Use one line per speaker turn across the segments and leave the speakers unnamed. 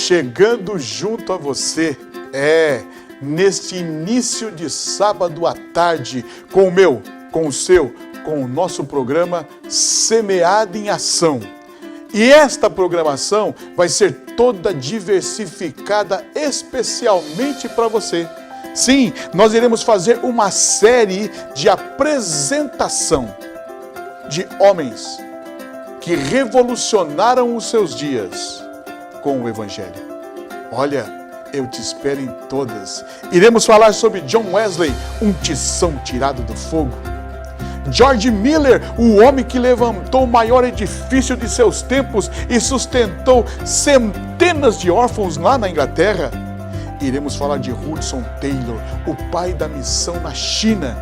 chegando junto a você, neste início de sábado à tarde, com o meu, com o seu, com o nosso programa Semeado em Ação. E esta programação vai ser toda diversificada especialmente para você. Sim, nós iremos fazer uma série de apresentação de homens que revolucionaram os seus dias com o Evangelho. Olha, eu te espero em todas. Iremos falar sobre John Wesley, um tição tirado do fogo. George Miller, o homem que levantou o maior edifício de seus tempos e sustentou centenas de órfãos lá na Inglaterra. Iremos falar de Hudson Taylor, o pai da missão na China.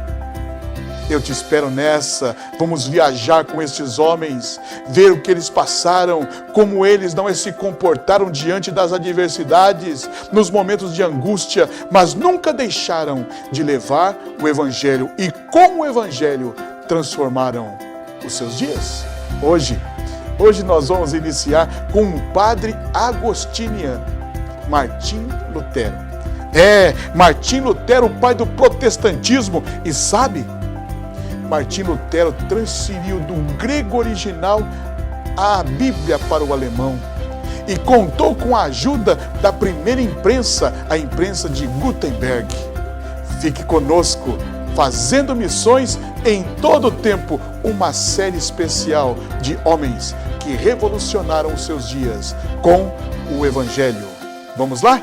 Eu te espero nessa. Vamos viajar com estes homens, ver o que eles passaram, como eles não se comportaram diante das adversidades, nos momentos de angústia, mas nunca deixaram de levar o Evangelho e com o Evangelho transformaram os seus dias. Hoje nós vamos iniciar com um padre agostiniano, Martim Lutero. Martim Lutero, o pai do protestantismo. E sabe, Martim Lutero transferiu do grego original a Bíblia para o alemão e contou com a ajuda da primeira imprensa, a imprensa de Gutenberg. Fique conosco, fazendo missões em todo o tempo, uma série especial de homens que revolucionaram os seus dias com o Evangelho. Vamos lá?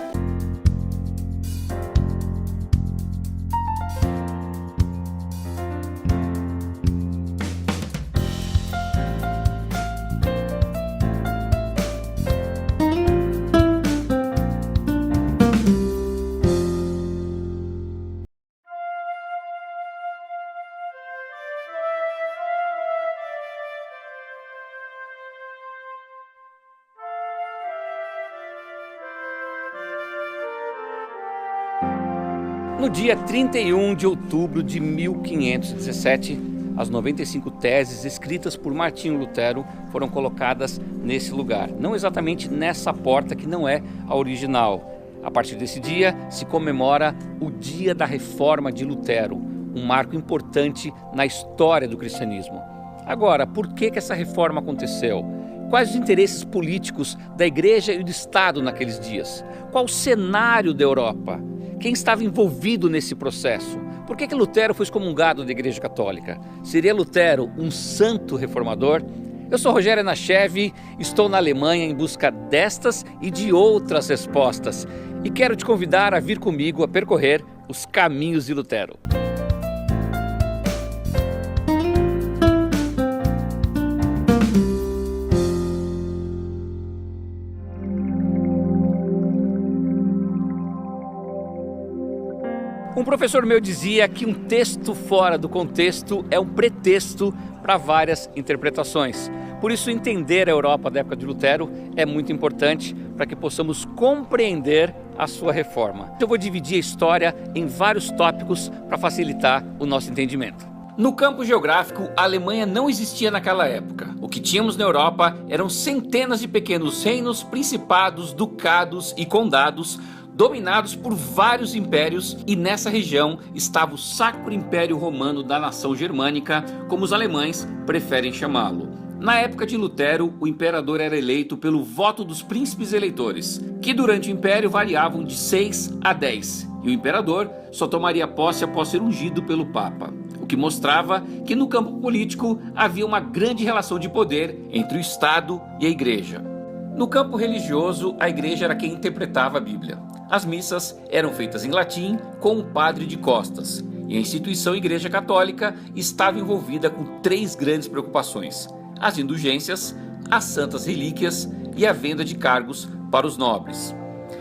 No dia 31 de outubro de 1517, as 95 teses escritas por Martinho Lutero foram colocadas nesse lugar. Não exatamente nessa porta que não é a original. A partir desse dia se comemora o Dia da Reforma de Lutero, um marco importante na história do cristianismo. Agora, por que essa reforma aconteceu? Quais os interesses políticos da Igreja e do Estado naqueles dias? Qual o cenário da Europa? Quem estava envolvido nesse processo? Por que Lutero foi excomungado da Igreja Católica? Seria Lutero um santo reformador? Eu sou Rogério Nachev, estou na Alemanha em busca destas e de outras respostas e quero te convidar a vir comigo a percorrer os caminhos de Lutero. Um professor meu dizia que um texto fora do contexto é um pretexto para várias interpretações. Por isso, entender a Europa da época de Lutero é muito importante para que possamos compreender a sua reforma. Eu vou dividir a história em vários tópicos para facilitar o nosso entendimento. No campo geográfico, a Alemanha não existia naquela época. O que tínhamos na Europa eram centenas de pequenos reinos, principados, ducados e condados, dominados por vários impérios, e nessa região estava o Sacro Império Romano da nação germânica, como os alemães preferem chamá-lo. Na época de Lutero, o imperador era eleito pelo voto dos príncipes eleitores, que durante o império variavam de 6 a 10, e o imperador só tomaria posse após ser ungido pelo Papa, o que mostrava que no campo político havia uma grande relação de poder entre o Estado e a Igreja. No campo religioso, a Igreja era quem interpretava a Bíblia. As missas eram feitas em latim com o padre de costas, e a instituição Igreja Católica estava envolvida com 3 grandes preocupações: as indulgências, as santas relíquias e a venda de cargos para os nobres.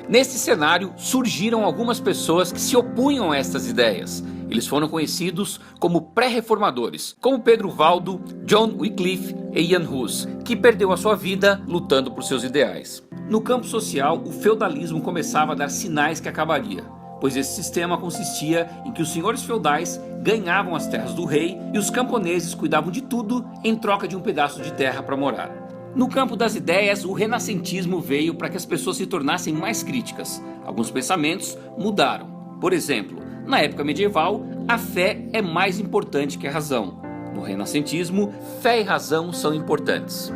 Nesse cenário surgiram algumas pessoas que se opunham a estas ideias. Eles foram conhecidos como pré-reformadores, como Pedro Valdo, John Wycliffe e Ian Hus, que perdeu a sua vida lutando por seus ideais. No campo social, o feudalismo começava a dar sinais que acabaria, pois esse sistema consistia em que os senhores feudais ganhavam as terras do rei e os camponeses cuidavam de tudo em troca de um pedaço de terra para morar. No campo das ideias, o renascentismo veio para que as pessoas se tornassem mais críticas. Alguns pensamentos mudaram. Por exemplo, na época medieval, a fé é mais importante que a razão. No renascentismo, fé e razão são importantes.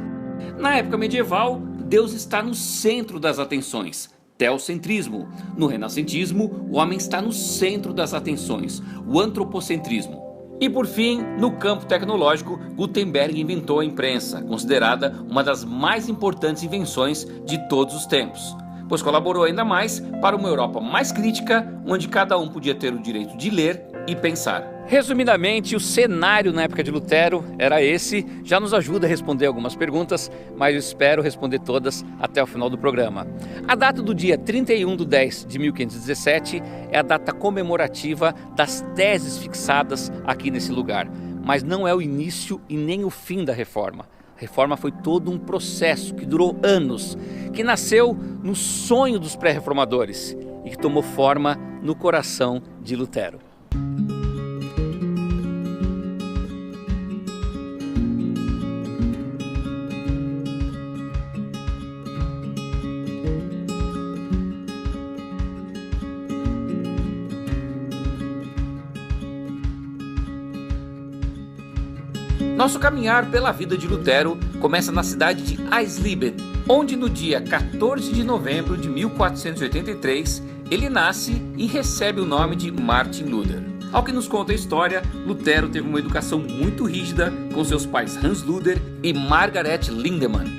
Na época medieval, Deus está no centro das atenções. Teocentrismo. No renascentismo, o homem está no centro das atenções. O antropocentrismo. E por fim, no campo tecnológico, Gutenberg inventou a imprensa, considerada uma das mais importantes invenções de todos os tempos, pois colaborou ainda mais para uma Europa mais crítica, onde cada um podia ter o direito de ler e pensar. Resumidamente, o cenário na época de Lutero era esse. Já nos ajuda a responder algumas perguntas, mas eu espero responder todas até o final do programa. A data do dia 31/10/1517 é a data comemorativa das teses fixadas aqui nesse lugar, mas não é o início e nem o fim da reforma. A reforma foi todo um processo que durou anos, que nasceu no sonho dos pré-reformadores e que tomou forma no coração de Lutero. Nosso caminhar pela vida de Lutero começa na cidade de Eisleben, onde no dia 14 de novembro de 1483 ele nasce e recebe o nome de Martin Luther. Ao que nos conta a história, Lutero teve uma educação muito rígida com seus pais Hans Luther e Margaret Lindemann.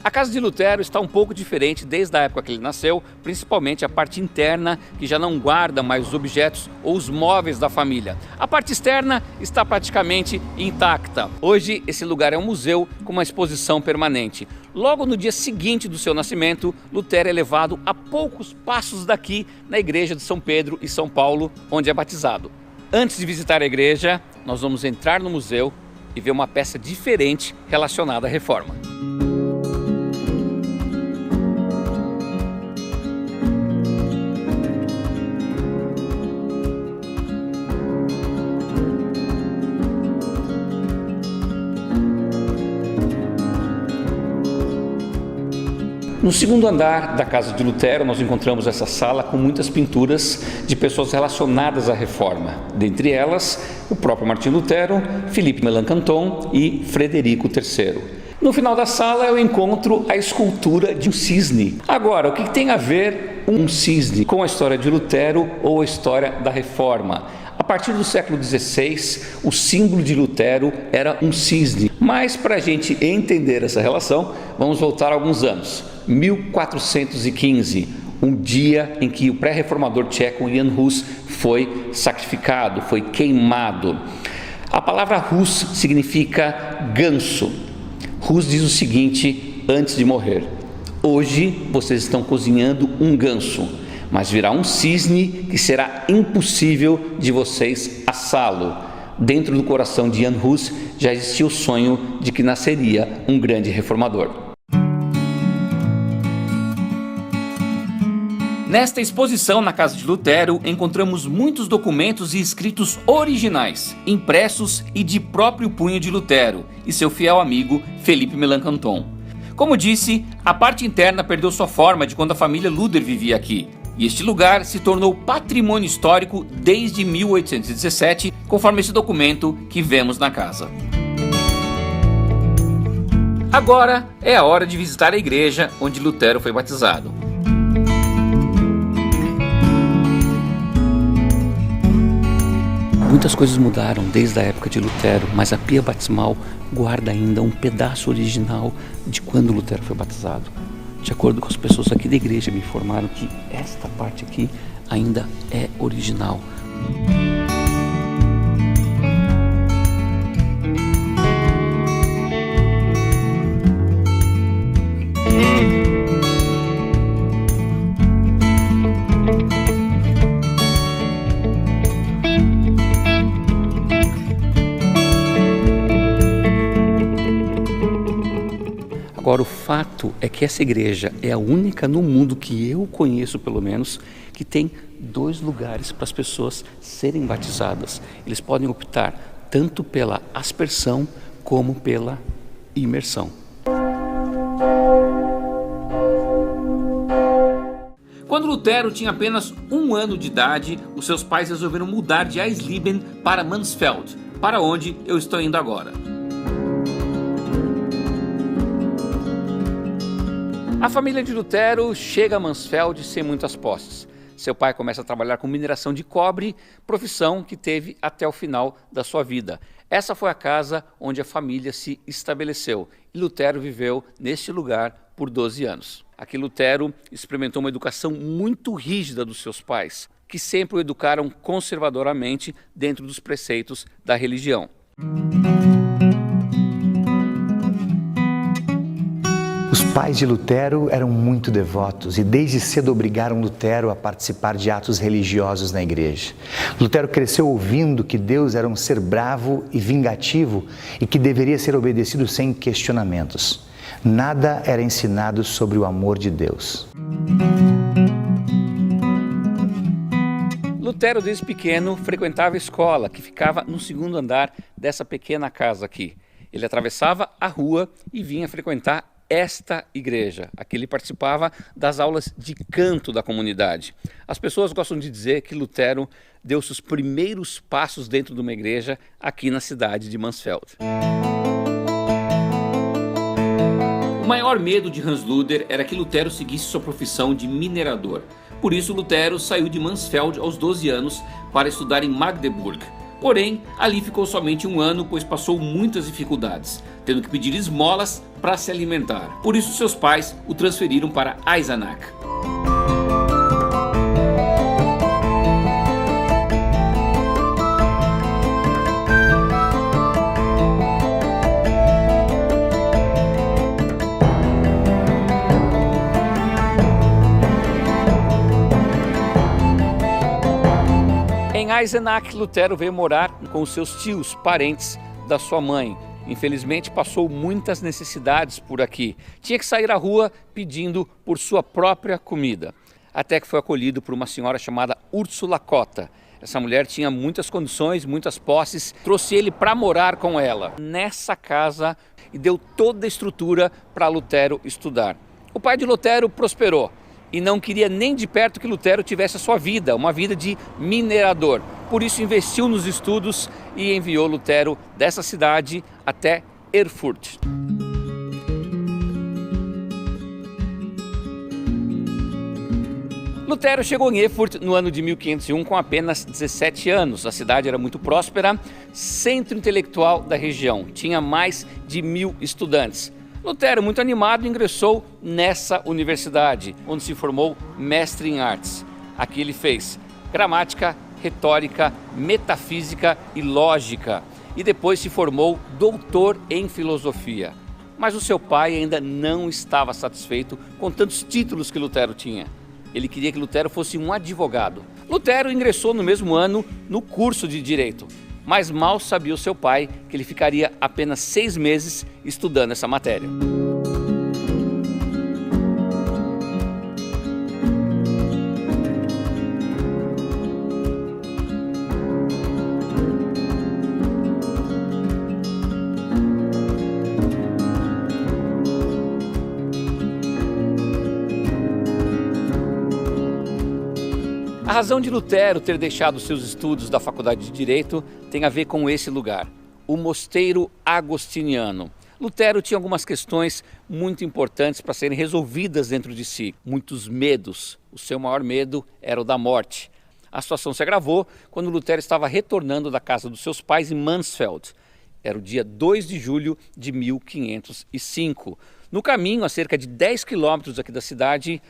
A casa de Lutero está um pouco diferente desde a época que ele nasceu, principalmente a parte interna, que já não guarda mais os objetos ou os móveis da família. A parte externa está praticamente intacta. Hoje, esse lugar é um museu com uma exposição permanente. Logo no dia seguinte do seu nascimento, Lutero é levado a poucos passos daqui, na igreja de São Pedro e São Paulo, onde é batizado. Antes de visitar a igreja, nós vamos entrar no museu e ver uma peça diferente relacionada à reforma. No segundo andar da casa de Lutero, nós encontramos essa sala com muitas pinturas de pessoas relacionadas à reforma. Dentre elas, o próprio Martim Lutero, Philippe Melanchthon e Frederico III. No final da sala eu encontro a escultura de um cisne. Agora, o que tem a ver um cisne com a história de Lutero ou a história da reforma? A partir do século XVI, o símbolo de Lutero era um cisne. Mas para a gente entender essa relação, vamos voltar alguns anos. 1415, um dia em que o pré-reformador tcheco Jan Hus foi sacrificado, foi queimado. A palavra Hus significa ganso. Hus diz o seguinte antes de morrer: hoje vocês estão cozinhando um ganso, mas virá um cisne que será impossível de vocês assá-lo. Dentro do coração de Jan Hus já existia o sonho de que nasceria um grande reformador. Nesta exposição na casa de Lutero, encontramos muitos documentos e escritos originais, impressos e de próprio punho de Lutero e seu fiel amigo Philippe Melanchthon. Como disse, a parte interna perdeu sua forma de quando a família Luther vivia aqui, e este lugar se tornou patrimônio histórico desde 1817, conforme esse documento que vemos na casa. Agora é a hora de visitar a igreja onde Lutero foi batizado. Muitas coisas mudaram desde a época de Lutero, mas a pia batismal guarda ainda um pedaço original de quando Lutero foi batizado. De acordo com as pessoas aqui da igreja, me informaram que esta parte aqui ainda é original. Agora, o fato é que essa igreja é a única no mundo que eu conheço, pelo menos, que tem 2 lugares para as pessoas serem batizadas. Eles podem optar tanto pela aspersão como pela imersão. Quando Lutero tinha apenas 1 ano de idade, os seus pais resolveram mudar de Eisleben para Mansfeld, para onde eu estou indo agora. A família de Lutero chega a Mansfeld sem muitas posses. Seu pai começa a trabalhar com mineração de cobre, profissão que teve até o final da sua vida. Essa foi a casa onde a família se estabeleceu e Lutero viveu neste lugar por 12 anos. Aqui Lutero experimentou uma educação muito rígida dos seus pais, que sempre o educaram conservadoramente dentro dos preceitos da religião.
Os pais de Lutero eram muito devotos e desde cedo obrigaram Lutero a participar de atos religiosos na igreja. Lutero cresceu ouvindo que Deus era um ser bravo e vingativo e que deveria ser obedecido sem questionamentos. Nada era ensinado sobre o amor de Deus.
Lutero, desde pequeno, frequentava a escola, que ficava no 2º andar dessa pequena casa aqui. Ele atravessava a rua e vinha frequentar esta igreja. Aqui ele participava das aulas de canto da comunidade. As pessoas gostam de dizer que Lutero deu seus primeiros passos dentro de uma igreja aqui na cidade de Mansfeld. O maior medo de Hans Luther era que Lutero seguisse sua profissão de minerador. Por isso Lutero saiu de Mansfeld aos 12 anos para estudar em Magdeburg. Porém, ali ficou somente 1 ano, pois passou muitas dificuldades, tendo que pedir esmolas para se alimentar. Por isso seus pais o transferiram para Eisenach. Em Eisenach, Lutero veio morar com os seus tios, parentes da sua mãe. Infelizmente, passou muitas necessidades por aqui. Tinha que sair à rua pedindo por sua própria comida. Até que foi acolhido por uma senhora chamada Ursula Cotta. Essa mulher tinha muitas condições, muitas posses. Trouxe ele para morar com ela nessa casa e deu toda a estrutura para Lutero estudar. O pai de Lutero prosperou e não queria nem de perto que Lutero tivesse a sua vida, uma vida de minerador. Por isso investiu nos estudos e enviou Lutero dessa cidade até Erfurt. Lutero chegou em Erfurt no ano de 1501 com apenas 17 anos. A cidade era muito próspera, centro intelectual da região, tinha mais de 1000 estudantes. Lutero, muito animado, ingressou nessa universidade, onde se formou mestre em artes. Aqui ele fez gramática, retórica, metafísica e lógica. E depois se formou doutor em filosofia. Mas o seu pai ainda não estava satisfeito com tantos títulos que Lutero tinha. Ele queria que Lutero fosse um advogado. Lutero ingressou no mesmo ano no curso de Direito. Mas mal sabia o seu pai que ele ficaria apenas 6 meses estudando essa matéria. A razão de Lutero ter deixado seus estudos da Faculdade de Direito tem a ver com esse lugar, o Mosteiro Agostiniano. Lutero tinha algumas questões muito importantes para serem resolvidas dentro de si, muitos medos. O seu maior medo era o da morte. A situação se agravou quando Lutero estava retornando da casa dos seus pais em Mansfeld. Era o dia 2 de julho de 1505. No caminho, a cerca de 10 quilômetros aqui da cidade,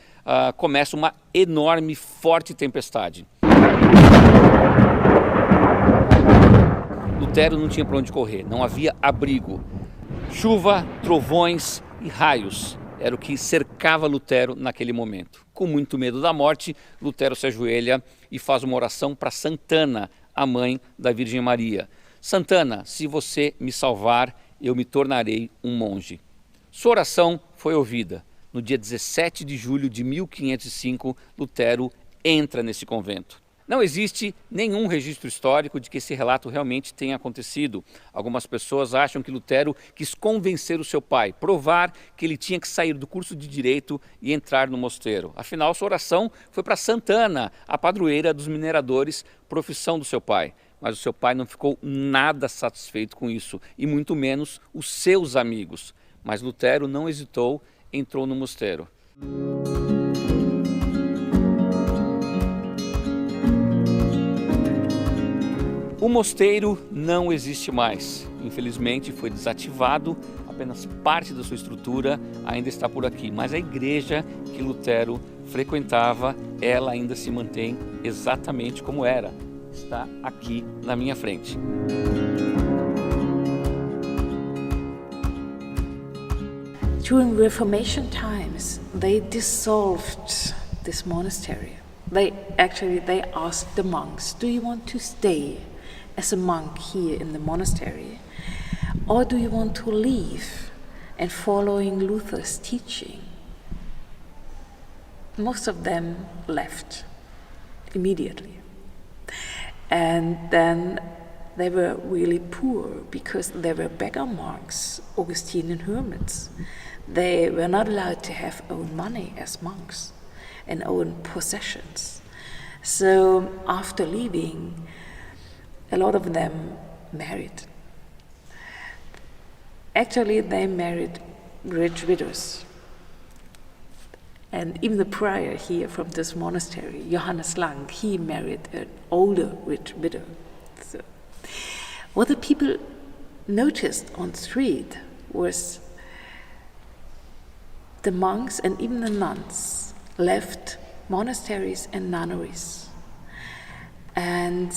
começa uma enorme, forte tempestade. Lutero não tinha para onde correr, não havia abrigo. Chuva, trovões e raios era o que cercava Lutero naquele momento. Com muito medo da morte, Lutero se ajoelha e faz uma oração para Santana, a mãe da Virgem Maria. Santana, se você me salvar, eu me tornarei um monge. Sua oração foi ouvida. No dia 17 de julho de 1505, Lutero entra nesse convento. Não existe nenhum registro histórico de que esse relato realmente tenha acontecido. Algumas pessoas acham que Lutero quis convencer o seu pai, provar que ele tinha que sair do curso de Direito e entrar no mosteiro. Afinal, sua oração foi para Santana, a padroeira dos mineradores, profissão do seu pai. Mas o seu pai não ficou nada satisfeito com isso, e muito menos os seus amigos. Mas Lutero não hesitou, entrou no mosteiro. O mosteiro não existe mais. Infelizmente foi desativado, apenas parte da sua estrutura ainda está por aqui. Mas a igreja que Lutero frequentava, ela ainda se mantém exatamente como era. Está aqui na minha frente.
During Reformation times, they dissolved this monastery. They asked the monks, do you want to stay as a monk here in the monastery, or do you want to leave and following Luther's teaching? Most of them left immediately. And then they were really poor because they were beggar monks, Augustinian hermits. They were not allowed to have own money as monks and own possessions. So after leaving, a lot of them married. Actually, they married rich widows. And even the prior here from this monastery, Johannes Lang, he married an older rich widow. So, what the people noticed on the street was the monks and even the nuns left monasteries and nunneries. And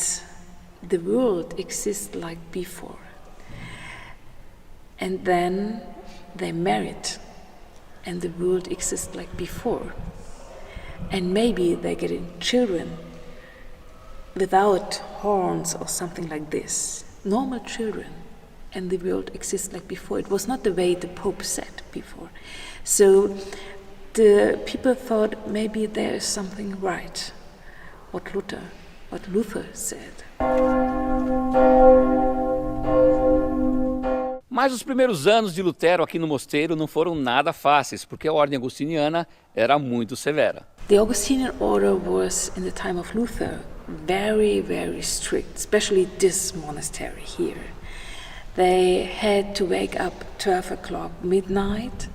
the world exists like before. And then they married, and the world exists like before. And maybe they're getting children without horns or something like this. Normal children, and the world exists like before. It was not the way the Pope said before. So the people thought maybe there is something right, what Luther said.
Mas os primeiros anos de Lutero aqui no mosteiro não foram nada fáceis, porque a ordem agostiniana era muito severa.
The Augustinian order was, in the time of Luther, very, very strict, especially this monastery here. They had to wake up 12 o'clock midnight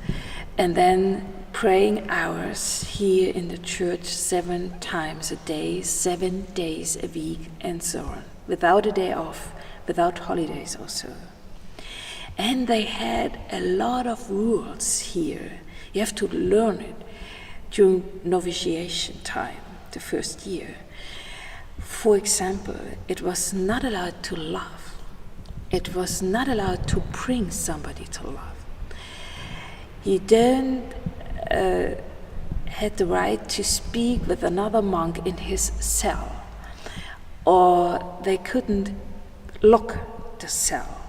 and then praying hours here in the church 7 times a day, 7 days a week, and so on, without a day off, without holidays or so. And they had a lot of rules here. You have to learn it during novitiation time, the first year. For example, it was not allowed to love. It was not allowed to bring somebody to love. You don't had the right to speak with another monk in his cell, or they couldn't lock the cell,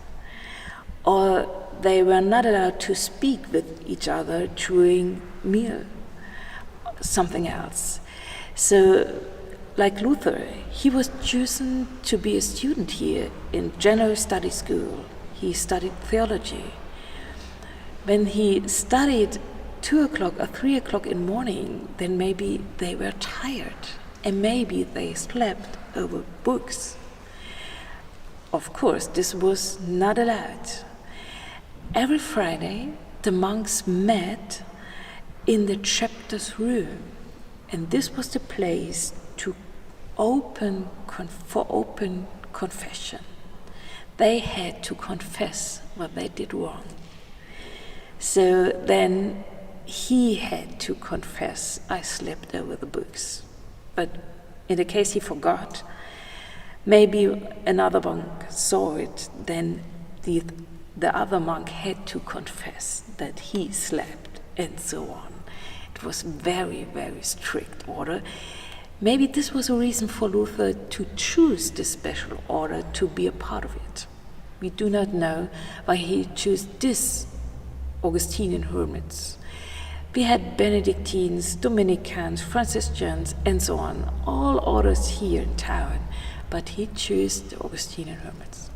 or they were not allowed to speak with each other during meal, something else. So, like Luther, he was chosen to be a student here in General Study School. He studied theology. When he studied 2 o'clock or 3 o'clock in the morning, then maybe they were tired and maybe they slept over books. Of course, this was not allowed. Every Friday, the monks met in the chapter's room, and this was the place to open confession. They had to confess what they did wrong. So then he had to confess, I slept over the books. But in the case he forgot, maybe another monk saw it, then the other monk had to confess that he slept, and so on. It was very, very strict order. Maybe this was a reason for Luther to choose this special order to be a part of it. We do not know why he chose this Augustinian hermits, We had Benedictines, Dominicans, Franciscans, and so on, all orders here in town, but he chose the Augustinian hermits.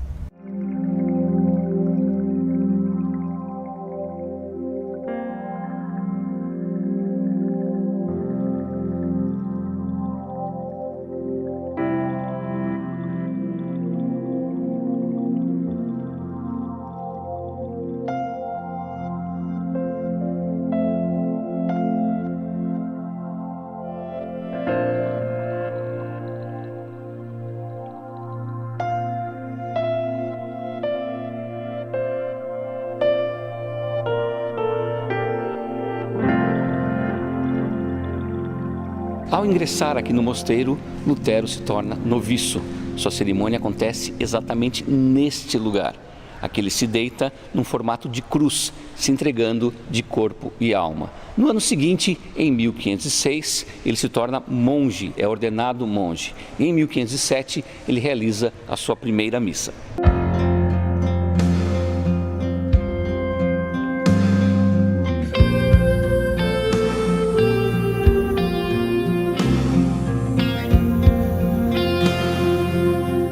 Ao ingressar aqui no mosteiro, Lutero se torna noviço. Sua cerimônia acontece exatamente neste lugar. Aqui ele se deita num formato de cruz, se entregando de corpo e alma. No ano seguinte, em 1506, ele se torna monge, é ordenado monge. E em 1507, ele realiza a sua primeira missa.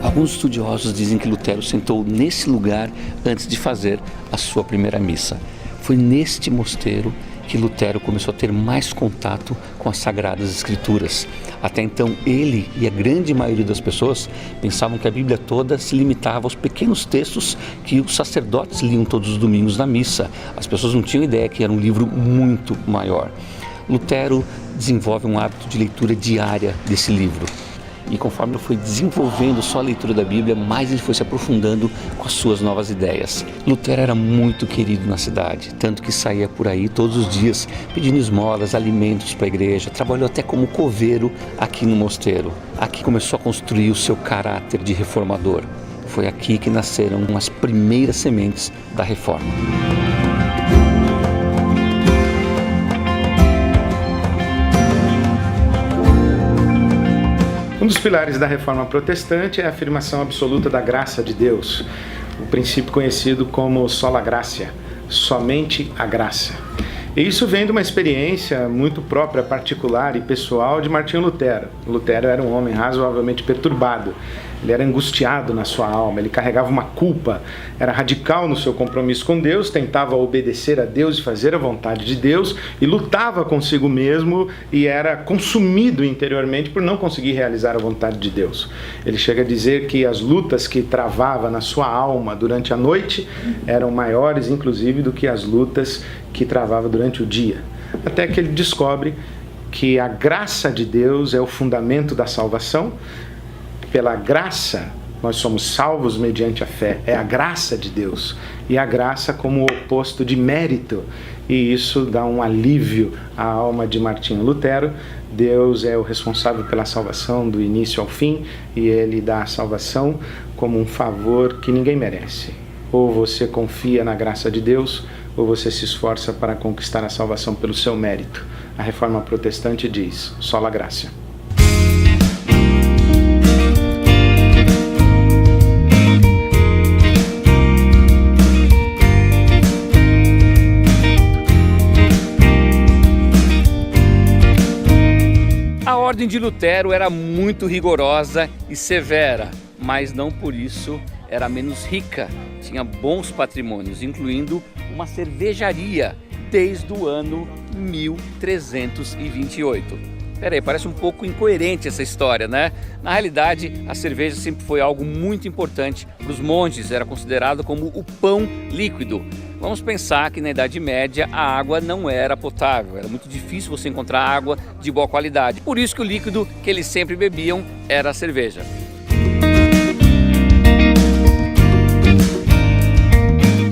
Alguns estudiosos dizem que Lutero sentou nesse lugar antes de fazer a sua primeira missa. Foi neste mosteiro que Lutero começou a ter mais contato com as Sagradas Escrituras. Até então, ele e a grande maioria das pessoas pensavam que a Bíblia toda se limitava aos pequenos textos que os sacerdotes liam todos os domingos na missa. As pessoas não tinham ideia que era um livro muito maior. Lutero desenvolve um hábito de leitura diária desse livro. E conforme ele foi desenvolvendo só a leitura da Bíblia, mais ele foi se aprofundando com as suas novas ideias. Lutero era muito querido na cidade, tanto que saía por aí todos os dias pedindo esmolas, alimentos para a igreja. Trabalhou até como coveiro aqui no mosteiro. Aqui começou a construir o seu caráter de reformador. Foi aqui que nasceram as primeiras sementes da reforma.
Um dos pilares da reforma protestante é a afirmação absoluta da graça de Deus, o princípio conhecido como sola gratia, somente a graça. E isso vem de uma experiência muito própria, particular e pessoal de Martinho Lutero. Lutero era um homem razoavelmente perturbado, ele era angustiado na sua alma, ele carregava uma culpa, era radical no seu compromisso com Deus, tentava obedecer a Deus e fazer a vontade de Deus e lutava consigo mesmo e era consumido interiormente por não conseguir realizar a vontade de Deus. Ele chega a dizer que as lutas que travava na sua alma durante a noite eram maiores, inclusive, do que as lutas que travava durante o dia. Até que ele descobre que a graça de Deus é o fundamento da salvação. Pela graça, nós somos salvos mediante a fé. É a graça de Deus. E a graça como o oposto de mérito. E isso dá um alívio à alma de Martinho Lutero. Deus é o responsável pela salvação do início ao fim. E Ele dá a salvação como um favor que ninguém merece. Ou você confia na graça de Deus, ou você se esforça para conquistar a salvação pelo seu mérito. A reforma protestante diz, sola gratia.
A ordem de Lutero era muito rigorosa e severa, mas não por isso era menos rica. Tinha bons patrimônios, incluindo uma cervejaria desde o ano 1328. Peraí, parece um pouco incoerente essa história, né? Na realidade, a cerveja sempre foi algo muito importante para os monges, era considerado como o pão líquido. Vamos pensar que na Idade Média a água não era potável, era muito difícil você encontrar água de boa qualidade. Por isso que o líquido que eles sempre bebiam era a cerveja.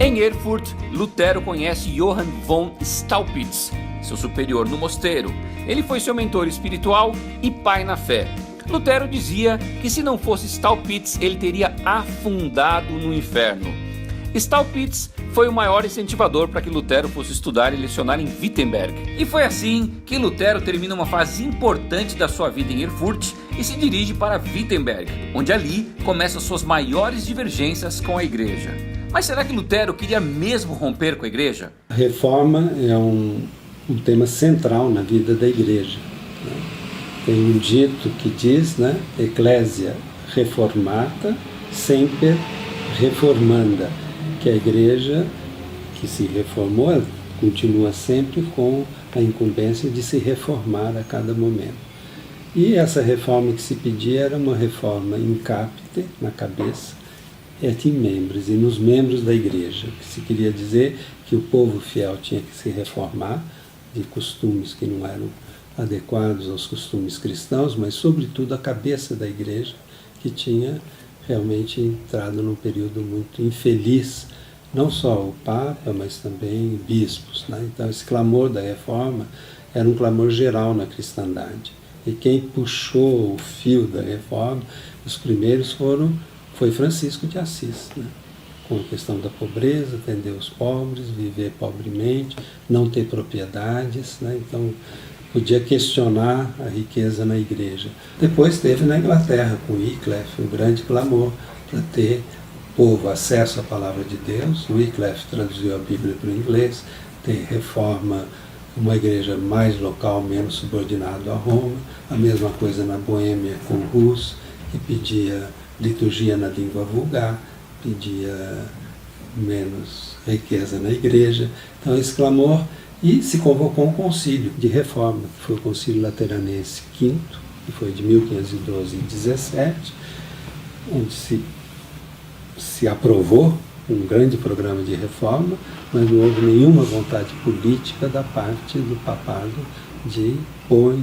Em Erfurt, Lutero conhece Johann von Staupitz, seu superior no mosteiro. Ele foi seu mentor espiritual e pai na fé. Lutero dizia que se não fosse Staupitz, ele teria afundado no inferno. Staupitz foi o maior incentivador para que Lutero fosse estudar e lecionar em Wittenberg. E foi assim que Lutero termina uma fase importante da sua vida em Erfurt e se dirige para Wittenberg, onde ali começam suas maiores divergências com a igreja. Mas será que Lutero queria mesmo romper com a igreja?
A reforma é um
um tema central na vida da igreja. Tem um dito que diz, Ecclesia reformata semper reformanda, que a igreja que se reformou, ela continua sempre com a incumbência de se reformar a cada momento. E essa reforma que se pedia era uma reforma in capite, na cabeça, et in membris, e nos membros da igreja, que se queria dizer que o povo fiel tinha que se reformar de costumes que não eram adequados aos costumes cristãos, mas sobretudo a cabeça da igreja, que tinha realmente entrado num período muito infeliz, não só o Papa, mas também bispos. Então esse clamor da reforma era um clamor geral na cristandade. E quem puxou o fio da reforma, os primeiros foi Francisco de Assis, com a questão da pobreza, atender os pobres, viver pobremente, não ter propriedades, então podia questionar a riqueza na igreja. Depois teve na Inglaterra, com Wycliffe, um grande clamor para ter o povo acesso à palavra de Deus. Wycliffe traduziu a Bíblia para o inglês, tem reforma, uma igreja mais local, menos subordinado a Roma. A mesma coisa na Boêmia com Hus, que pedia liturgia na língua vulgar, pedia menos riqueza na igreja. Então esse clamor, e se convocou um concílio de reforma, que foi o Concílio Lateranense V, que foi de 1512 e 17, onde se aprovou um grande programa de reforma, mas não houve nenhuma vontade política da parte do papado de pôr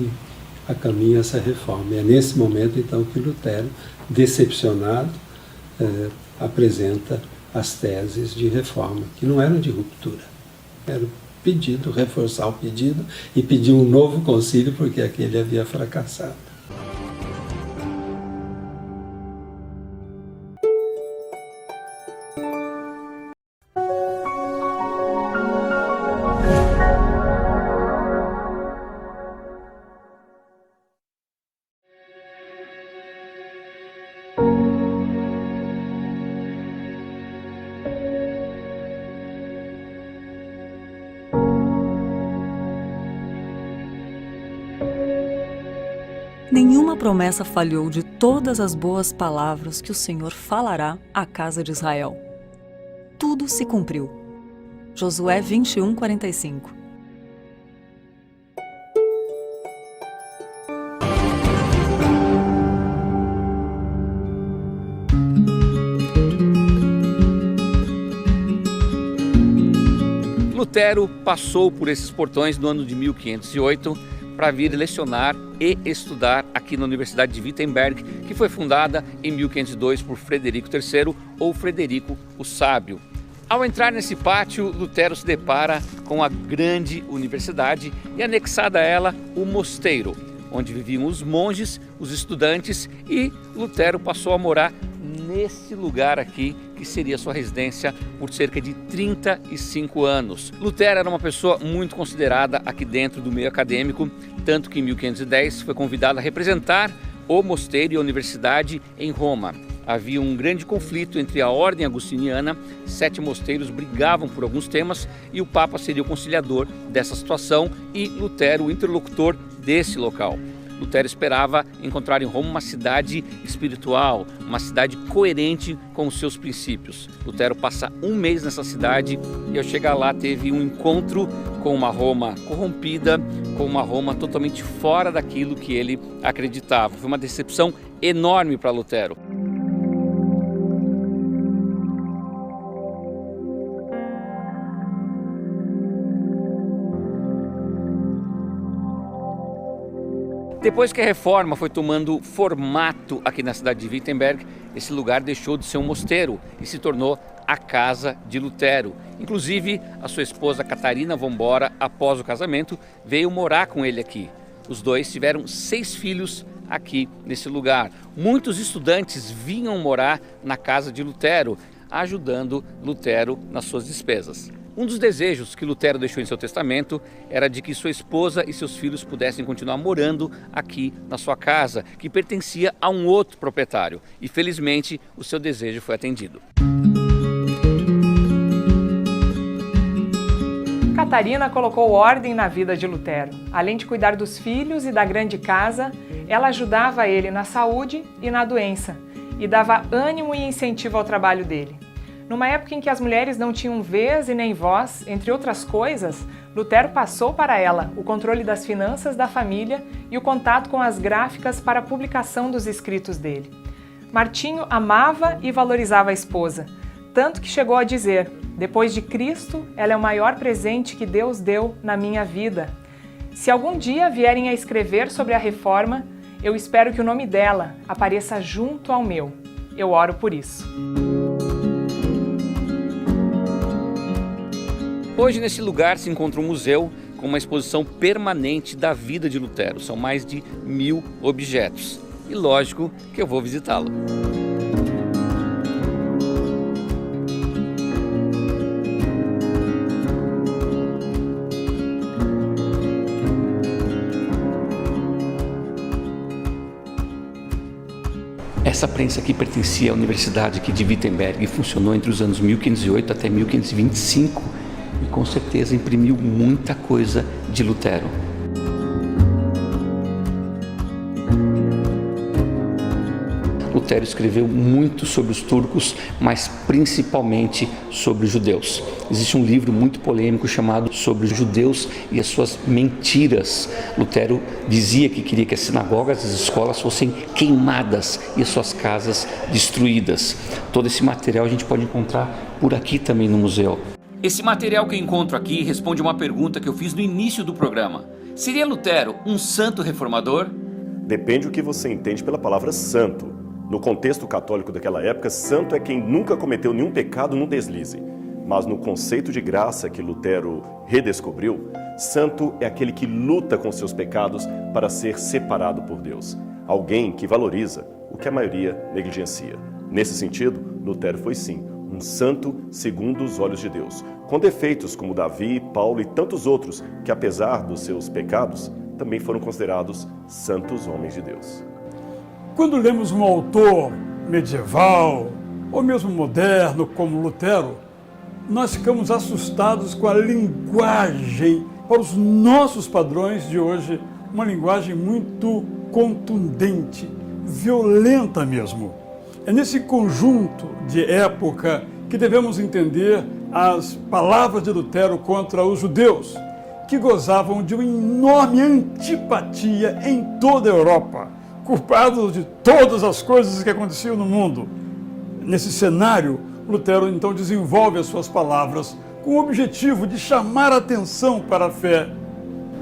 a caminho essa reforma. E é nesse momento, então, que Lutero, decepcionado, apresenta as teses de reforma, que não eram de ruptura, era o pedido, reforçar o pedido e pedir um novo concílio, porque aquele havia fracassado.
Nenhuma promessa falhou de todas as boas palavras que o Senhor falará à casa de Israel. Tudo se cumpriu. Josué 21:45.
Lutero passou por esses portões no ano de 1508 para vir lecionar e estudar aqui na Universidade de Wittenberg, que foi fundada em 1502 por Frederico III, ou Frederico o Sábio. Ao entrar nesse pátio, Lutero se depara com a grande universidade e anexada a ela o mosteiro, onde viviam os monges, os estudantes, e Lutero passou a morar nesse lugar aqui, que seria sua residência por cerca de 35 anos. Lutero era uma pessoa muito considerada aqui dentro do meio acadêmico, tanto que em 1510 foi convidado a representar o mosteiro e a universidade em Roma. Havia um grande conflito entre a ordem agustiniana, 7 mosteiros brigavam por alguns temas e o Papa seria o conciliador dessa situação e Lutero o interlocutor desse local. Lutero esperava encontrar em Roma uma cidade espiritual, uma cidade coerente com os seus princípios. Lutero passa um mês nessa cidade e ao chegar lá teve um encontro com uma Roma corrompida, com uma Roma totalmente fora daquilo que ele acreditava. Foi uma decepção enorme para Lutero. Depois que a reforma foi tomando formato aqui na cidade de Wittenberg, esse lugar deixou de ser um mosteiro e se tornou a casa de Lutero. Inclusive, a sua esposa Catarina von Bora, após o casamento, veio morar com ele aqui. Os dois tiveram 6 filhos aqui nesse lugar. Muitos estudantes vinham morar na casa de Lutero, ajudando Lutero nas suas despesas. Um dos desejos que Lutero deixou em seu testamento era de que sua esposa e seus filhos pudessem continuar morando aqui na sua casa, que pertencia a um outro proprietário. E felizmente o seu desejo foi atendido.
Catarina colocou ordem na vida de Lutero. Além de cuidar dos filhos e da grande casa, ela ajudava ele na saúde e na doença, e dava ânimo e incentivo ao trabalho dele. Numa época em que as mulheres não tinham vez e nem voz, entre outras coisas, Lutero passou para ela o controle das finanças da família e o contato com as gráficas para a publicação dos escritos dele. Martinho amava e valorizava a esposa, tanto que chegou a dizer: depois de Cristo, ela é o maior presente que Deus deu na minha vida. Se algum dia vierem a escrever sobre a Reforma, eu espero que o nome dela apareça junto ao meu. Eu oro por isso.
Hoje, nesse lugar, se encontra um museu com uma exposição permanente da vida de Lutero. São mais de 1000 objetos. E lógico que eu vou visitá-lo. Essa prensa aqui pertencia à Universidade aqui de Wittenberg e funcionou entre os anos 1508 até 1525 e com certeza imprimiu muita coisa de Lutero. Lutero escreveu muito sobre os turcos, mas principalmente sobre os judeus. Existe um livro muito polêmico chamado Sobre os Judeus e as Suas Mentiras. Lutero dizia que queria que as sinagogas e as escolas fossem queimadas e as suas casas destruídas. Todo esse material a gente pode encontrar por aqui também no museu. Esse material que eu encontro aqui responde uma pergunta que eu fiz no início do programa. Seria Lutero um santo reformador?
Depende do que você entende pela palavra santo. No contexto católico daquela época, santo é quem nunca cometeu nenhum pecado num deslize. Mas no conceito de graça que Lutero redescobriu, santo é aquele que luta com seus pecados para ser separado por Deus. Alguém que valoriza o que a maioria negligencia. Nesse sentido, Lutero foi sim um santo segundo os olhos de Deus, com defeitos como Davi, Paulo e tantos outros que, apesar dos seus pecados, também foram considerados santos homens de Deus.
Quando lemos um autor medieval ou mesmo moderno como Lutero, nós ficamos assustados com a linguagem, para os nossos padrões de hoje, uma linguagem muito contundente, violenta mesmo. É nesse conjunto de época que devemos entender as palavras de Lutero contra os judeus, que gozavam de uma enorme antipatia em toda a Europa, culpados de todas as coisas que aconteciam no mundo. Nesse cenário, Lutero então desenvolve as suas palavras com o objetivo de chamar a atenção para a fé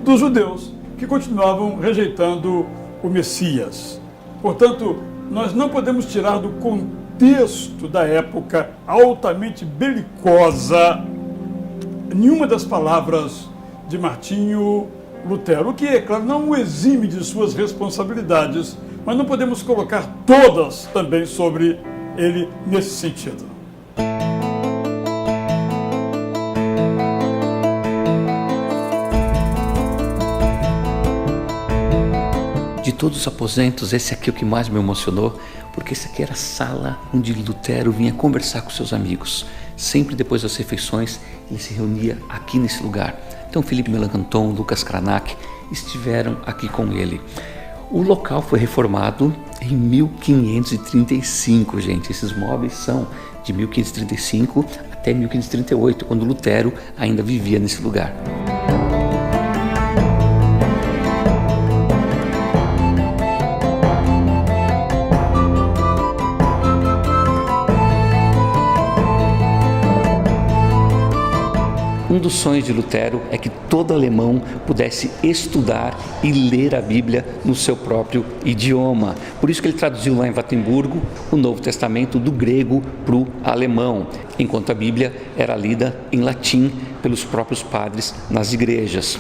dos judeus que continuavam rejeitando o Messias. Portanto, nós não podemos tirar do contexto da época altamente belicosa nenhuma das palavras de Martinho Lutero, o que, é claro, não o exime de suas responsabilidades, mas não podemos colocar todas também sobre ele nesse sentido.
De todos os aposentos, esse aqui é o que mais me emocionou, porque esse aqui era a sala onde Lutero vinha conversar com seus amigos. Sempre depois das refeições, ele se reunia aqui nesse lugar. Então, Philippe Melanchthon, Lucas Cranach estiveram aqui com ele. O local foi reformado em 1535, gente. Esses móveis são de 1535 até 1538, quando Lutero ainda vivia nesse lugar. Um dos sonhos de Lutero é que todo alemão pudesse estudar e ler a Bíblia no seu próprio idioma. Por isso que ele traduziu lá em Wittenberg o Novo Testamento do grego para o alemão, enquanto a Bíblia era lida em latim pelos próprios padres nas igrejas.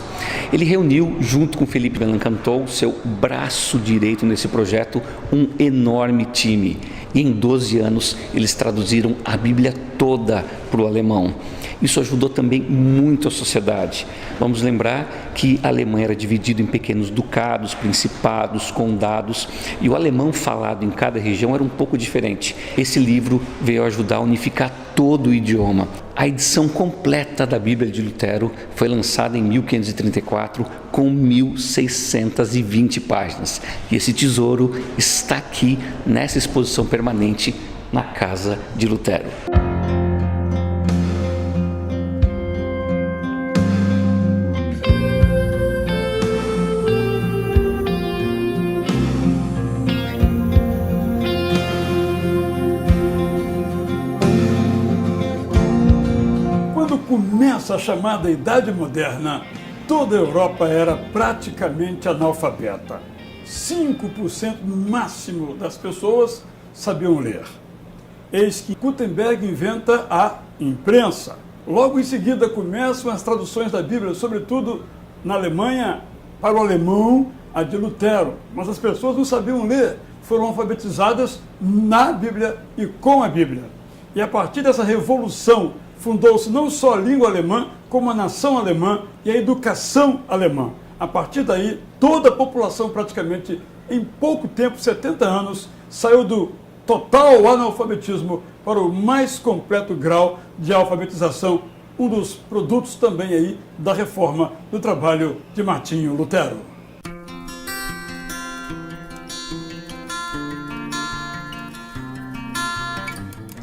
Ele reuniu, junto com Philippe Melanchthon, seu braço direito nesse projeto, um enorme time. E em 12 anos eles traduziram a Bíblia toda para o alemão. Isso ajudou também muito a sociedade. Vamos lembrar que a Alemanha era dividida em pequenos ducados, principados, condados, e o alemão falado em cada região era um pouco diferente. Esse livro veio ajudar a unificar todo o idioma. A edição completa da Bíblia de Lutero foi lançada em 1534 com 1.620 páginas. E esse tesouro está aqui nessa exposição permanente na casa de Lutero.
Começa a chamada Idade Moderna, toda a Europa era praticamente analfabeta. 5% no máximo das pessoas sabiam ler. Eis que Gutenberg inventa a imprensa. Logo em seguida começam as traduções da Bíblia, sobretudo na Alemanha, para o alemão, a de Lutero. Mas as pessoas não sabiam ler, foram alfabetizadas na Bíblia e com a Bíblia. E a partir dessa revolução, fundou-se não só a língua alemã, como a nação alemã e a educação alemã. A partir daí, toda a população praticamente, em pouco tempo, 70 anos, saiu do total analfabetismo para o mais completo grau de alfabetização, um dos produtos também aí da reforma do trabalho de Martinho Lutero.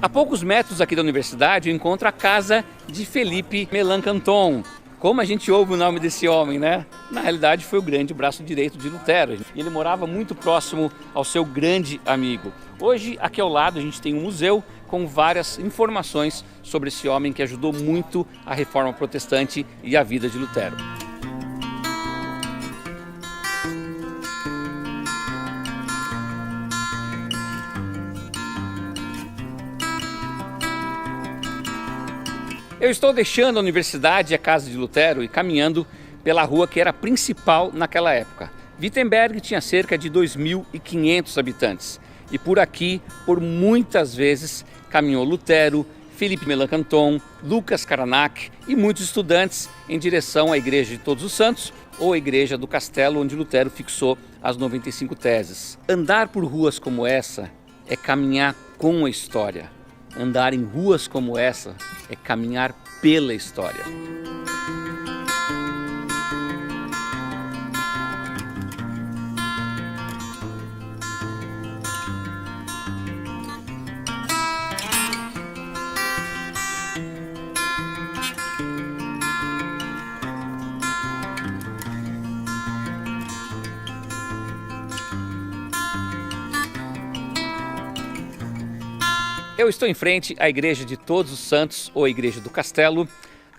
A poucos metros aqui da universidade eu encontro a casa de Philippe Melanchthon. Como a gente ouve o nome desse homem, né? Na realidade foi o grande braço direito de Lutero. E ele morava muito próximo ao seu grande amigo. Hoje, aqui ao lado, a gente tem um museu com várias informações sobre esse homem que ajudou muito a reforma protestante e a vida de Lutero. Eu estou deixando a universidade e a casa de Lutero e caminhando pela rua que era principal naquela época. Wittenberg tinha cerca de 2.500 habitantes e por aqui, por muitas vezes, caminhou Lutero, Philippe Melanchthon, Lucas Cranach e muitos estudantes em direção à Igreja de Todos os Santos ou à Igreja do Castelo, onde Lutero fixou as 95 teses. Andar por ruas como essa é caminhar com a história. Andar em ruas como essa é caminhar pela história. Eu estou em frente à Igreja de Todos os Santos, ou Igreja do Castelo.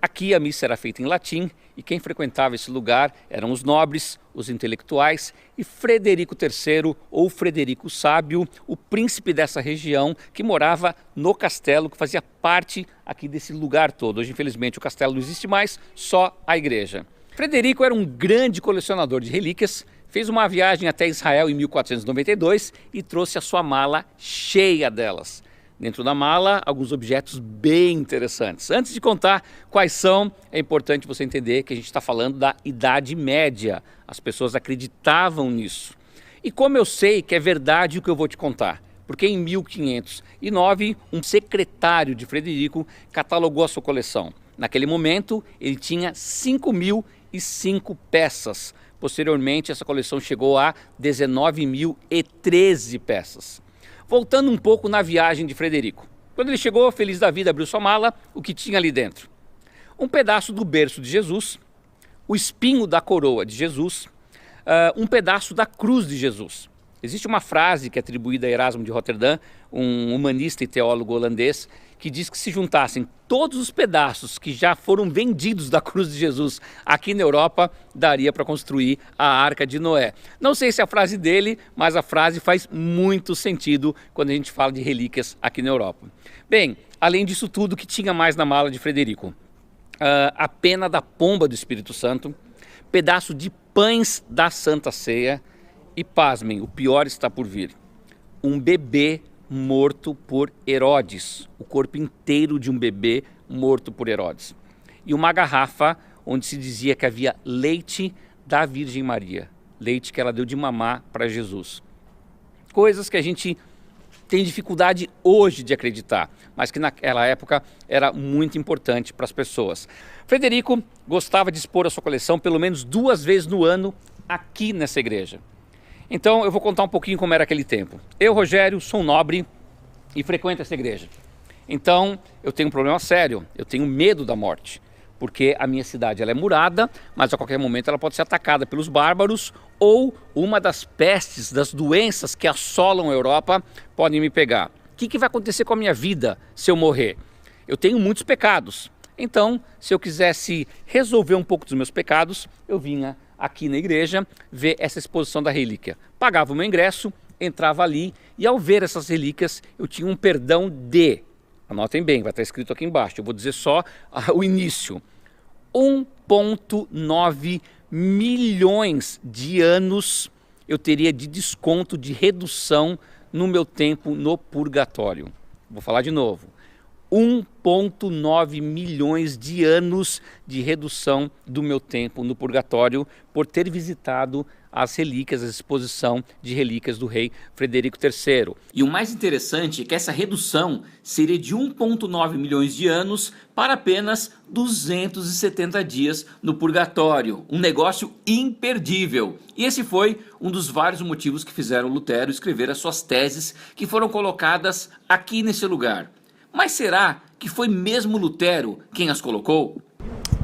Aqui a missa era feita em latim e quem frequentava esse lugar eram os nobres, os intelectuais e Frederico III, ou Frederico o Sábio, o príncipe dessa região que morava no castelo, que fazia parte aqui desse lugar todo. Hoje, infelizmente, o castelo não existe mais, só a igreja. Frederico era um grande colecionador de relíquias, fez uma viagem até Israel em 1492 e trouxe a sua mala cheia delas. Dentro da mala, alguns objetos bem interessantes. Antes de contar quais são, é importante você entender que a gente está falando da Idade Média. As pessoas acreditavam nisso. E como eu sei que é verdade o que eu vou te contar? Porque em 1509, um secretário de Frederico catalogou a sua coleção. Naquele momento, ele tinha 5.005 peças. Posteriormente, essa coleção chegou a 19.013 peças. Voltando um pouco na viagem de Frederico. Quando ele chegou, feliz da vida, abriu sua mala, o que tinha ali dentro? Um pedaço do berço de Jesus, o espinho da coroa de Jesus, um pedaço da cruz de Jesus. Existe uma frase que é atribuída a Erasmo de Roterdã, um humanista e teólogo holandês, que diz que se juntassem todos os pedaços que já foram vendidos da cruz de Jesus aqui na Europa, daria para construir a Arca de Noé. Não sei se é a frase dele, mas a frase faz muito sentido quando a gente fala de relíquias aqui na Europa. Bem, além disso tudo, que tinha mais na mala de Frederico? A pena da pomba do Espírito Santo, pedaço de pães da Santa Ceia e, pasmem, o pior está por vir, um bebê morto por Herodes, o corpo inteiro de um bebê morto por Herodes. E uma garrafa onde se dizia que havia leite da Virgem Maria, leite que ela deu de mamar para Jesus. Coisas que a gente tem dificuldade hoje de acreditar, mas que naquela época era muito importante para as pessoas. Frederico gostava de expor a sua coleção pelo menos 2 vezes no ano aqui nessa igreja. Então eu vou contar um pouquinho como era aquele tempo. Eu, Rogério, sou um nobre e frequento essa igreja. Então eu tenho um problema sério, eu tenho medo da morte, porque a minha cidade ela é murada, mas a qualquer momento ela pode ser atacada pelos bárbaros ou uma das pestes, das doenças que assolam a Europa podem me pegar. O que vai acontecer com a minha vida se eu morrer? Eu tenho muitos pecados, então se eu quisesse resolver um pouco dos meus pecados, eu vinha aqui na igreja ver essa exposição da relíquia. Pagava o meu ingresso, entrava ali e ao ver essas relíquias eu tinha um perdão de, anotem bem, vai estar escrito aqui embaixo, eu vou dizer só o início, 1,9 milhões de anos eu teria de desconto, de redução no meu tempo no purgatório. Vou falar de novo. 1,9 milhões de anos de redução do meu tempo no purgatório por ter visitado as relíquias, a exposição de relíquias do rei Frederico III.
E o mais interessante é que essa redução seria de 1,9 milhões de anos para apenas 270 dias no purgatório. Um negócio imperdível. E esse foi um dos vários motivos que fizeram Lutero escrever as suas teses que foram colocadas aqui nesse lugar. Mas será que foi mesmo Lutero quem as colocou?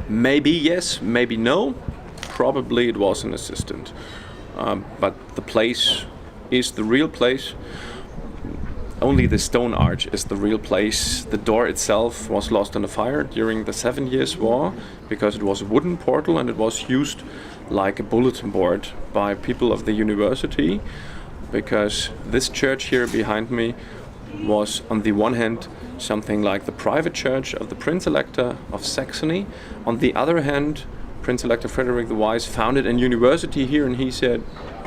Maybe yes, maybe no. Probably it was an assistant. But the place is the real place. Only the stone arch is the real place. The door itself was lost in a fire during the 7 Years' War because it was a wooden portal and it was used like a bulletin board by people of the university, because this church here behind me was on the one hand something like the private church of the Prince Elector of Saxony. On the other hand, Prince Elector Frederick the Wise founded a university here, and he said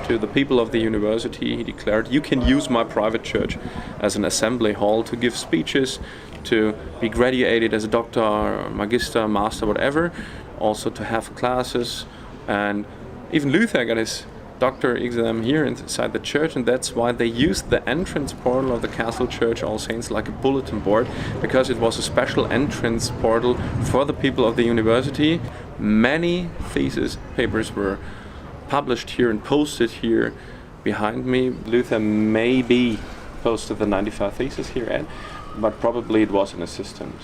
to the people of the university, he declared, you can use my private church as an assembly hall to give speeches, to be graduated as a doctor, magister, master, whatever, also to have classes. And even Luther got his doctor exam here inside the church, and that's why they used the entrance portal of the Castle Church All Saints like a bulletin board, because it was a special entrance portal for the people of the university. Many thesis papers were published here and posted here behind me. Luther maybe posted the 95 theses here at, but probably it was an assistant.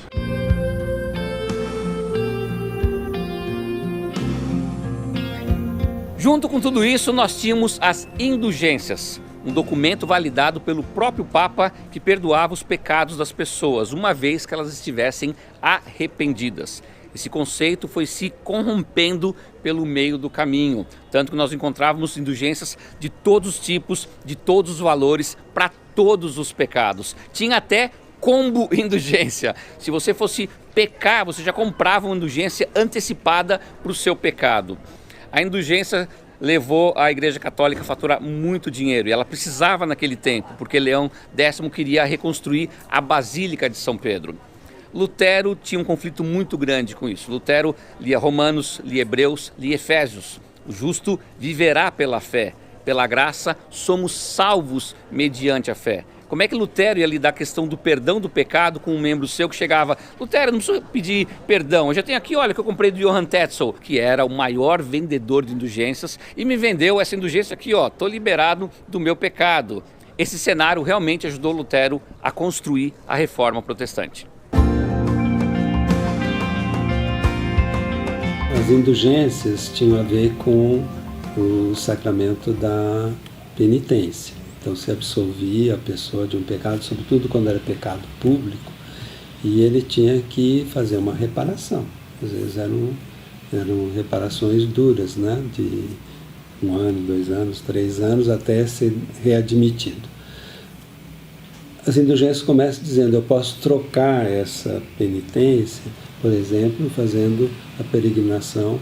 Junto com tudo isso, nós tínhamos as indulgências, um documento validado pelo próprio Papa que perdoava os pecados das pessoas, uma vez que elas estivessem arrependidas. Esse conceito foi se corrompendo pelo meio do caminho, tanto que nós encontrávamos indulgências de todos os tipos, de todos os valores, para todos os pecados. Tinha até combo indulgência. Se você fosse pecar, você já comprava uma indulgência antecipada para o seu pecado. A indulgência levou a Igreja Católica a faturar muito dinheiro, e ela precisava naquele tempo, porque Leão X queria reconstruir a Basílica de São Pedro. Lutero tinha um conflito muito grande com isso. Lutero lia Romanos, lia Hebreus, lia Efésios. O justo viverá pela fé. Pela graça, somos salvos mediante a fé. Como é que Lutero ia lidar a questão do perdão do pecado com um membro seu que chegava? Lutero, não precisa pedir perdão. Eu já tenho aqui, olha, que eu comprei do Johann Tetzel, que era o maior vendedor de indulgências, e me vendeu essa indulgência aqui, ó, tô liberado do meu pecado. Esse cenário realmente ajudou Lutero a construir a Reforma Protestante.
As indulgências tinham a ver com o sacramento da penitência. Então se absolvia a pessoa de um pecado, sobretudo quando era pecado público, e ele tinha que fazer uma reparação. Às vezes eram reparações duras, né? De 1 ano, 2 anos, 3 anos, até ser readmitido. As indulgências começam dizendo, eu posso trocar essa penitência, por exemplo, fazendo a peregrinação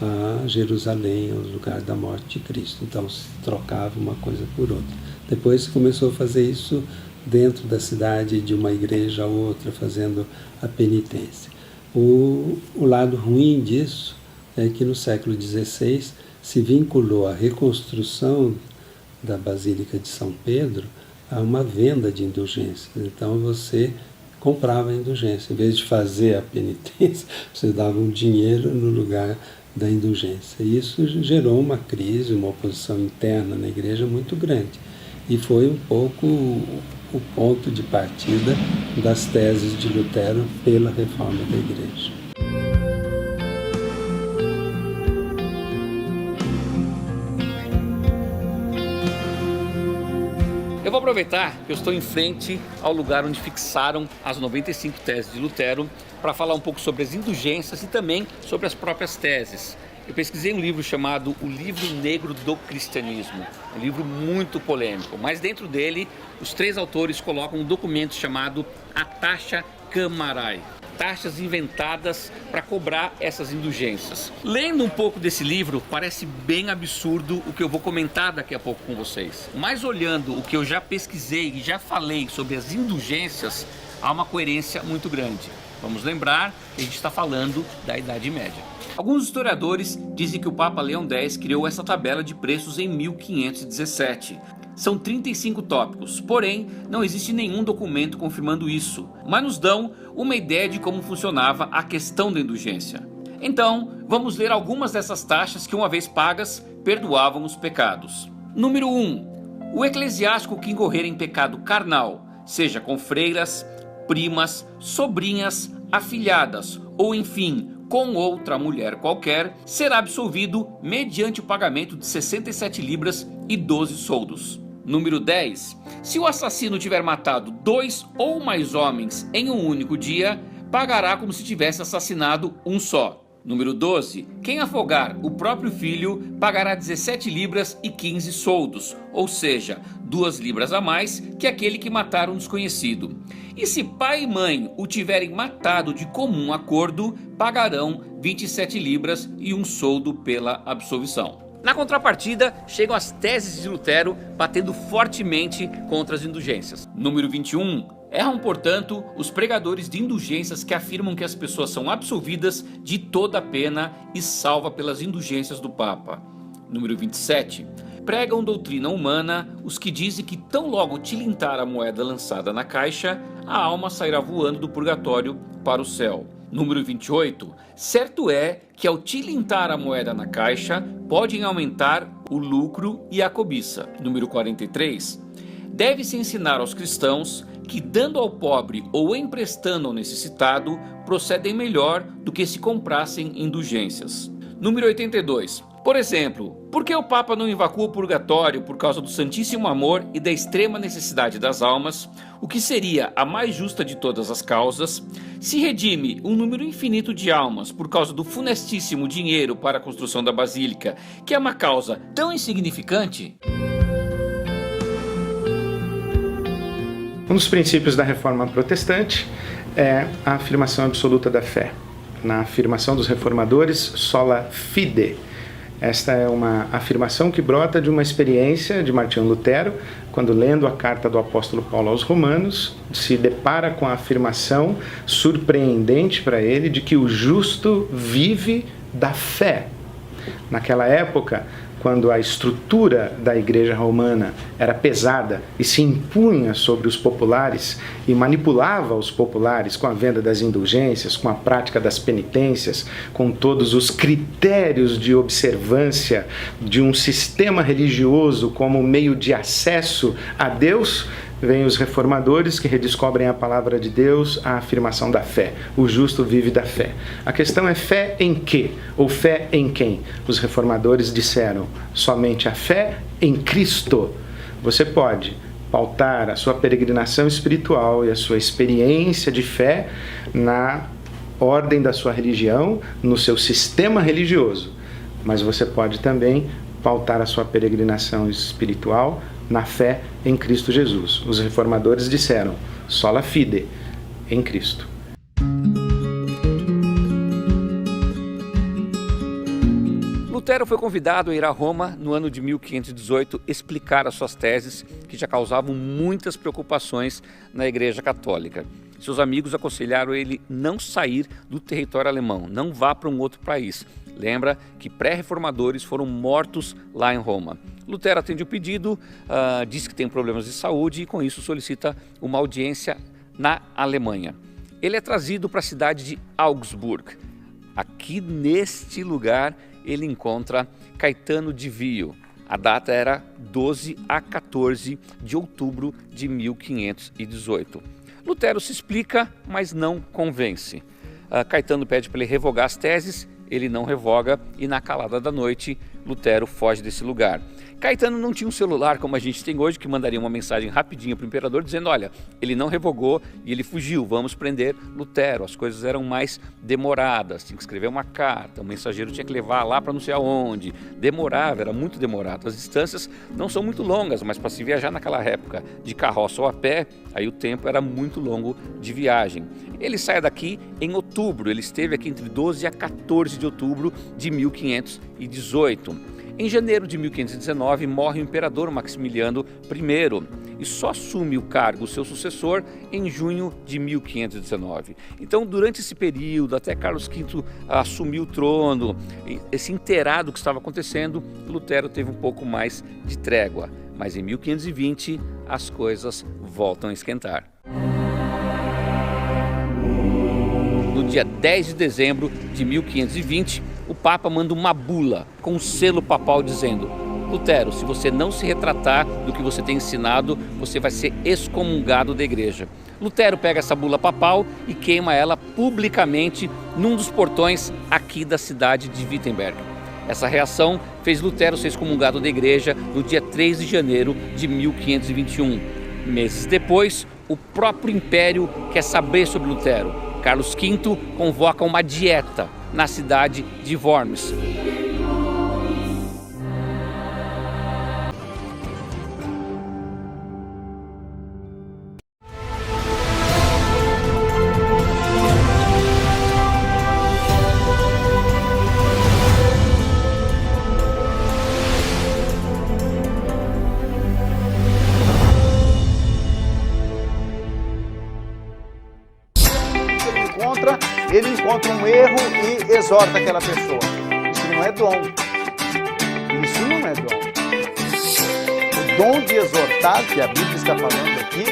a Jerusalém, ao lugar da morte de Cristo. Então se trocava uma coisa por outra. Depois começou a fazer isso dentro da cidade, de uma igreja a outra, fazendo a penitência. O lado ruim disso é que no século XVI se vinculou a reconstrução da Basílica de São Pedro a uma venda de indulgências. Então você comprava a indulgência. Em vez de fazer a penitência, você dava um dinheiro no lugar da indulgência. E isso gerou uma crise, uma oposição interna na igreja muito grande. E foi um pouco o ponto de partida das teses de Lutero pela reforma da igreja.
Eu vou aproveitar que eu estou em frente ao lugar onde fixaram as 95 teses de Lutero para falar um pouco sobre as indulgências e também sobre as próprias teses. Eu pesquisei um livro chamado O Livro Negro do Cristianismo, um livro muito polêmico, mas dentro dele os 3 autores colocam um documento chamado A Taxa Camarae. Taxas inventadas para cobrar essas indulgências. Lendo um pouco desse livro, parece bem absurdo o que eu vou comentar daqui a pouco com vocês. Mas olhando o que eu já pesquisei e já falei sobre as indulgências, há uma coerência muito grande. Vamos lembrar que a gente está falando da Idade Média. Alguns historiadores dizem que o Papa Leão X criou essa tabela de preços em 1517. São 35 tópicos, porém não existe nenhum documento confirmando isso, mas nos dão uma ideia de como funcionava a questão da indulgência. Então, vamos ler algumas dessas taxas que, uma vez pagas, perdoavam os pecados. Número 1. O eclesiástico que incorrer em pecado carnal, seja com freiras, primas, sobrinhas, afilhadas ou, enfim, com outra mulher qualquer, será absolvido mediante o pagamento de 67 libras e 12 soldos. Número 10. Se o assassino tiver matado 2 ou mais homens em um único dia, pagará como se tivesse assassinado um só. Número 12. Quem afogar o próprio filho pagará 17 libras e 15 soldos, ou seja, 2 libras a mais que aquele que matar um desconhecido. E se pai e mãe o tiverem matado de comum acordo, pagarão 27 libras e um soldo pela absolvição. Na contrapartida, chegam as teses de Lutero batendo fortemente contra as indulgências. Número 21. Erram, portanto, os pregadores de indulgências que afirmam que as pessoas são absolvidas de toda a pena e salva pelas indulgências do Papa. Número 27. Pregam doutrina humana os que dizem que tão logo tilintar a moeda lançada na caixa, a alma sairá voando do purgatório para o céu. Número 28. Certo é que ao tilintar a moeda na caixa, podem aumentar o lucro e a cobiça. Número 43. Deve-se ensinar aos cristãos que, dando ao pobre ou emprestando ao necessitado, procedem melhor do que se comprassem indulgências. Número 82. Por exemplo, por que o Papa não invacua o purgatório por causa do santíssimo amor e da extrema necessidade das almas, o que seria a mais justa de todas as causas, se redime um número infinito de almas por causa do funestíssimo dinheiro para a construção da basílica, que é uma causa tão insignificante?
Um dos princípios da reforma protestante é a afirmação absoluta da fé. Na afirmação dos reformadores, sola fide. Esta é uma afirmação que brota de uma experiência de Martinho Lutero, quando lendo a carta do apóstolo Paulo aos Romanos, se depara com a afirmação surpreendente para ele de que o justo vive da fé. Naquela época, quando a estrutura da igreja romana era pesada e se impunha sobre os populares e manipulava os populares com a venda das indulgências, com a prática das penitências, com todos os critérios de observância de um sistema religioso como meio de acesso a Deus, vêm os reformadores que redescobrem a palavra de Deus, a afirmação da fé. O justo vive da fé. A questão é fé em quê? Ou fé em quem? Os reformadores disseram, somente a fé em Cristo. Você pode pautar a sua peregrinação espiritual e a sua experiência de fé na ordem da sua religião, no seu sistema religioso. Mas você pode também pautar a sua peregrinação espiritual na fé em Cristo Jesus. Os reformadores disseram, sola fide, em Cristo.
Lutero foi convidado a ir a Roma no ano de 1518 explicar as suas teses, que já causavam muitas preocupações na Igreja Católica. Seus amigos aconselharam ele não sair do território alemão, não vá para um outro país. Lembra que pré-reformadores foram mortos lá em Roma. Lutero atende o pedido, diz que tem problemas de saúde e com isso solicita uma audiência na Alemanha. Ele é trazido para a cidade de Augsburg. Aqui neste lugar ele encontra Caetano de Vio. A data era 12 a 14 de outubro de 1518. Lutero se explica, mas não convence. Caetano pede para ele revogar as teses, ele não revoga e na calada da noite Lutero foge desse lugar. Caetano não tinha um celular como a gente tem hoje, que mandaria uma mensagem rapidinha para o imperador dizendo: olha, ele não revogou e ele fugiu, vamos prender Lutero. As coisas eram mais demoradas, tinha que escrever uma carta, o mensageiro tinha que levar lá para não sei aonde, demorava, era muito demorado. As distâncias não são muito longas, mas para se viajar naquela época de carroça ou a pé, aí o tempo era muito longo de viagem. Ele sai daqui em outubro, ele esteve aqui entre 12 a 14 de outubro de 1518. Em janeiro de 1519 morre o imperador Maximiliano I e só assume o cargo o seu sucessor em junho de 1519. Então, durante esse período, até Carlos V assumir o trono, esse inteirado que estava acontecendo, Lutero teve um pouco mais de trégua. Mas em 1520 as coisas voltam a esquentar. No dia 10 de dezembro de 1520, o Papa manda uma bula com um selo papal dizendo: Lutero, se você não se retratar do que você tem ensinado, você vai ser excomungado da igreja. Lutero pega essa bula papal e queima ela publicamente num dos portões aqui da cidade de Wittenberg. Essa reação fez Lutero ser excomungado da igreja no dia 3 de janeiro de 1521. Meses depois, o próprio império quer saber sobre Lutero. Carlos V convoca uma dieta na cidade de Worms.
Ele encontra um erro e exorta aquela pessoa. Isso não é dom. Isso não é dom. O dom de exortar, que a Bíblia está falando aqui,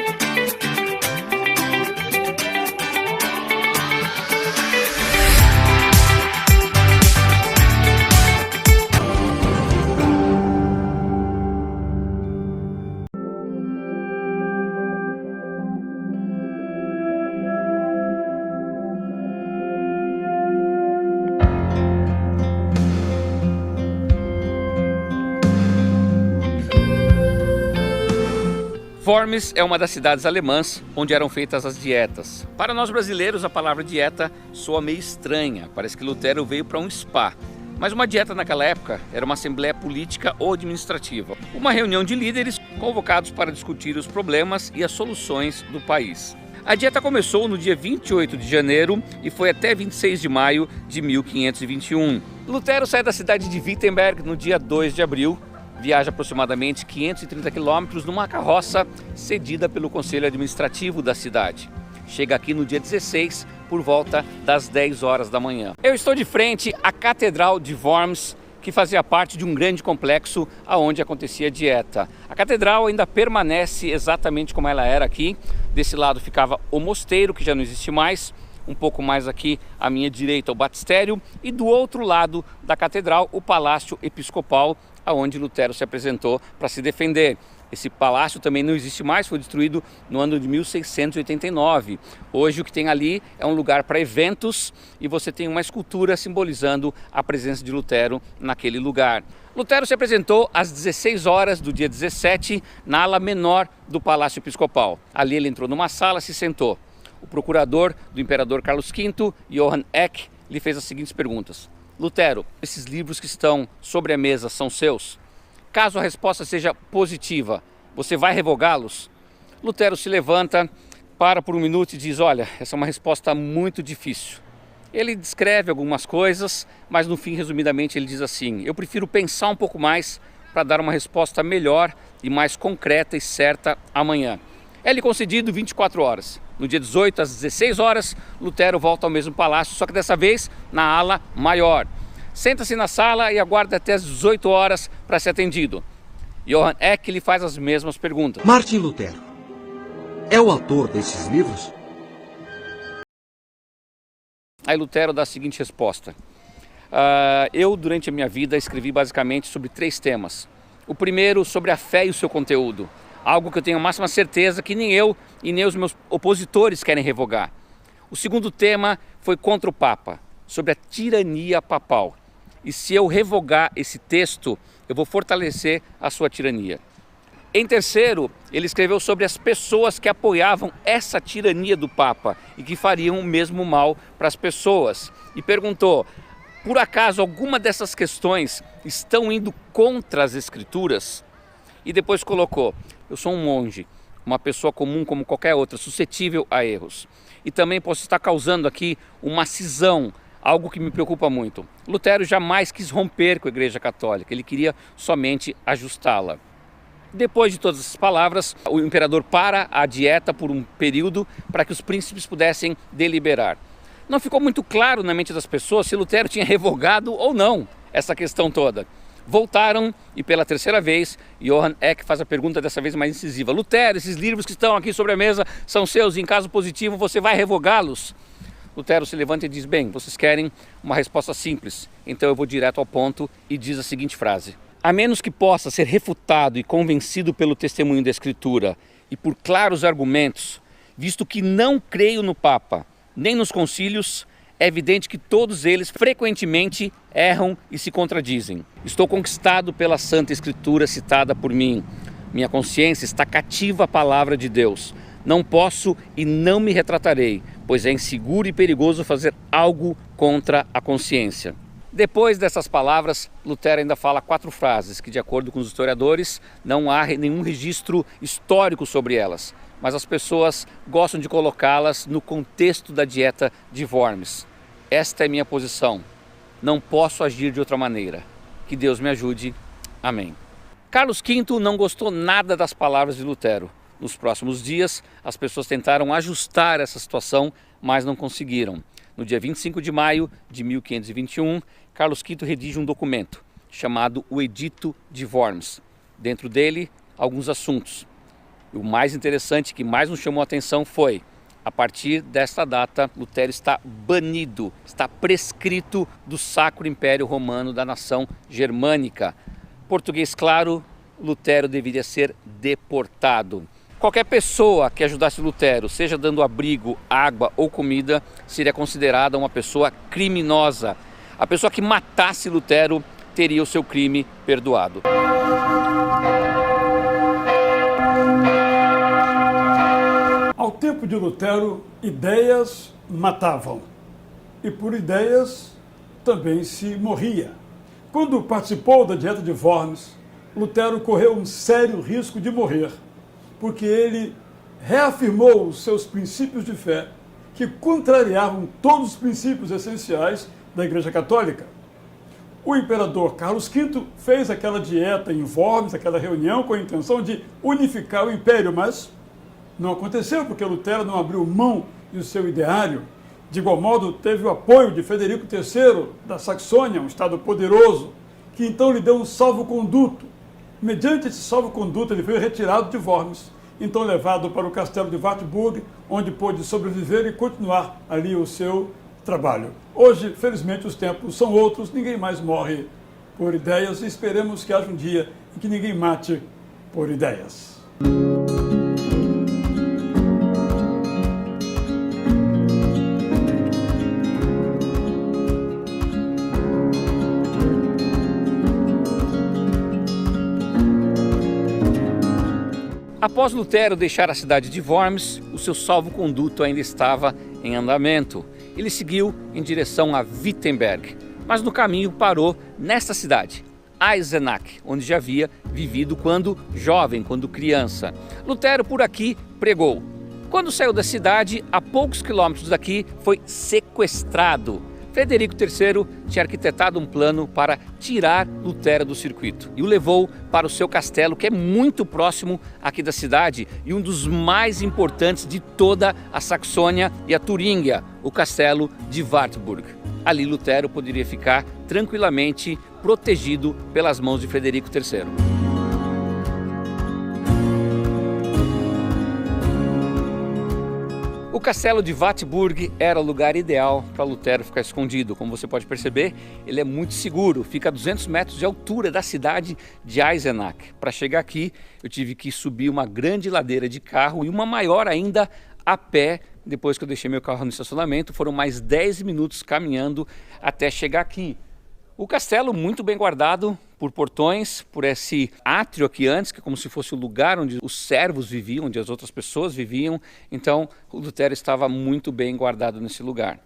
Worms é uma das cidades alemãs onde eram feitas as dietas. Para nós brasileiros, a palavra dieta soa meio estranha. Parece que Lutero veio para um spa. Mas uma dieta naquela época era uma assembleia política ou administrativa. Uma reunião de líderes convocados para discutir os problemas e as soluções do país. A dieta começou no dia 28 de janeiro e foi até 26 de maio de 1521. Lutero sai da cidade de Wittenberg no dia 2 de abril. Viaja aproximadamente 530 quilômetros numa carroça cedida pelo Conselho Administrativo da cidade. Chega aqui no dia 16, por volta das 10 horas da manhã. Eu estou de frente à Catedral de Worms, que fazia parte de um grande complexo onde acontecia a dieta. A catedral ainda permanece exatamente como ela era aqui. Desse lado ficava o mosteiro, que já não existe mais. Um pouco mais aqui à minha direita o batistério e do outro lado da catedral o Palácio Episcopal, aonde Lutero se apresentou para se defender. Esse palácio também não existe mais, foi destruído no ano de 1689. Hoje o que tem ali é um lugar para eventos e você tem uma escultura simbolizando a presença de Lutero naquele lugar. Lutero se apresentou às 16 horas do dia 17 na ala menor do Palácio Episcopal. Ali ele entrou numa sala e se sentou. O procurador do imperador Carlos V, Johann Eck, lhe fez as seguintes perguntas. Lutero, esses livros que estão sobre a mesa são seus? Caso a resposta seja positiva, você vai revogá-los? Lutero se levanta, para por um minuto e diz, olha, essa é uma resposta muito difícil. Ele descreve algumas coisas, mas no fim, resumidamente, ele diz assim: eu prefiro pensar um pouco mais para dar uma resposta melhor e mais concreta e certa amanhã. É-lhe concedido 24 horas. No dia 18, às 16 horas, Lutero volta ao mesmo palácio, só que dessa vez na ala maior. Senta-se na sala e aguarda até às 18 horas para ser atendido. Johann Eck lhe faz as mesmas perguntas.
Martin Lutero é o autor desses livros?
Aí Lutero dá a seguinte resposta: eu, durante a minha vida, escrevi basicamente sobre 3 temas. O primeiro, sobre a fé e o seu conteúdo. Algo que eu tenho a máxima certeza que nem eu e nem os meus opositores querem revogar. O segundo tema foi contra o Papa, sobre a tirania papal. E se eu revogar esse texto, eu vou fortalecer a sua tirania. Em terceiro, ele escreveu sobre as pessoas que apoiavam essa tirania do Papa e que fariam o mesmo mal para as pessoas. E perguntou: por acaso alguma dessas questões estão indo contra as Escrituras? E depois colocou: eu sou um monge, uma pessoa comum como qualquer outra, suscetível a erros. E também posso estar causando aqui uma cisão, algo que me preocupa muito. Lutero jamais quis romper com a Igreja Católica, ele queria somente ajustá-la. Depois de todas essas palavras, o imperador para a dieta por um período para que os príncipes pudessem deliberar. Não ficou muito claro na mente das pessoas se Lutero tinha revogado ou não essa questão toda. Voltaram e pela terceira vez, Johann Eck faz a pergunta dessa vez mais incisiva: Lutero, esses livros que estão aqui sobre a mesa são seus e em caso positivo você vai revogá-los? Lutero se levanta e diz: bem, vocês querem uma resposta simples, então eu vou direto ao ponto e diz a seguinte frase: a menos que possa ser refutado e convencido pelo testemunho da Escritura e por claros argumentos, visto que não creio no Papa, nem nos concílios, é evidente que todos eles frequentemente erram e se contradizem. Estou conquistado pela Santa Escritura citada por mim. Minha consciência está cativa à palavra de Deus. Não posso e não me retratarei, pois é inseguro e perigoso fazer algo contra a consciência. Depois dessas palavras, Lutero ainda fala 4 frases que, de acordo com os historiadores, não há nenhum registro histórico sobre elas, mas as pessoas gostam de colocá-las no contexto da dieta de Worms. Esta é minha posição. Não posso agir de outra maneira. Que Deus me ajude. Amém. Carlos V não gostou nada das palavras de Lutero. Nos próximos dias, as pessoas tentaram ajustar essa situação, mas não conseguiram. No dia 25 de maio de 1521, Carlos V redige um documento chamado o Edito de Worms. Dentro dele, alguns assuntos. E o mais interessante, que mais nos chamou a atenção foi: a partir desta data, Lutero está banido, está prescrito do Sacro Império Romano da nação germânica. Português claro, Lutero deveria ser deportado. Qualquer pessoa que ajudasse Lutero, seja dando abrigo, água ou comida, seria considerada uma pessoa criminosa. A pessoa que matasse Lutero teria o seu crime perdoado.
Ao tempo de Lutero, ideias matavam. E por ideias também se morria. Quando participou da dieta de Worms, Lutero correu um sério risco de morrer, porque ele reafirmou os seus princípios de fé, que contrariavam todos os princípios essenciais da Igreja Católica. O imperador Carlos V fez aquela dieta em Worms, aquela reunião, com a intenção de unificar o império, mas não aconteceu, porque Lutero não abriu mão do seu ideário. De igual modo, teve o apoio de Frederico III da Saxônia, um estado poderoso, que então lhe deu um salvo-conduto. Mediante esse salvo-conduto, ele foi retirado de Worms, então levado para o castelo de Wartburg, onde pôde sobreviver e continuar ali o seu trabalho. Hoje, felizmente, os tempos são outros, ninguém mais morre por ideias e esperemos que haja um dia em que ninguém mate por ideias.
Após Lutero deixar a cidade de Worms, o seu salvo-conduto ainda estava em andamento. Ele seguiu em direção a Wittenberg, mas no caminho parou nesta cidade, Eisenach, onde já havia vivido quando jovem, quando criança. Lutero por aqui pregou. Quando saiu da cidade, a poucos quilômetros daqui, foi sequestrado. Frederico III tinha arquitetado um plano para tirar Lutero do circuito e o levou para o seu castelo, que é muito próximo aqui da cidade e um dos mais importantes de toda a Saxônia e a Turíngia, o castelo de Wartburg. Ali Lutero poderia ficar tranquilamente protegido pelas mãos de Frederico III. O castelo de Wartburg era o lugar ideal para Lutero ficar escondido. Como você pode perceber, ele é muito seguro, fica a 200 metros de altura da cidade de Eisenach. Para chegar aqui, eu tive que subir uma grande ladeira de carro e uma maior ainda a pé. Depois que eu deixei meu carro no estacionamento, foram mais 10 minutos caminhando até chegar aqui. O castelo muito bem guardado por portões, por esse átrio aqui antes, que é como se fosse o lugar onde os servos viviam, onde as outras pessoas viviam. Então, o Lutero estava muito bem guardado nesse lugar.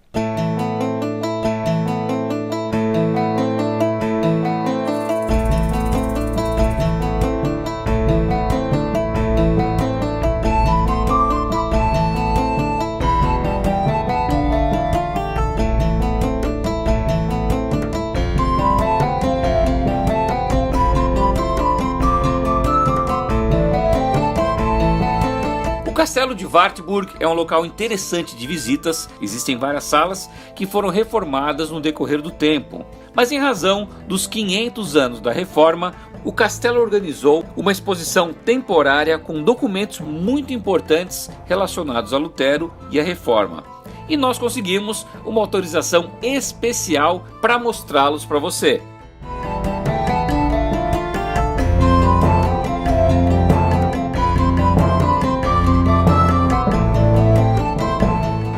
O castelo de Wartburg é um local interessante de visitas. Existem várias salas que foram reformadas no decorrer do tempo. Mas em razão dos 500 anos da reforma, o castelo organizou uma exposição temporária com documentos muito importantes relacionados a Lutero e a reforma. E nós conseguimos uma autorização especial para mostrá-los para você.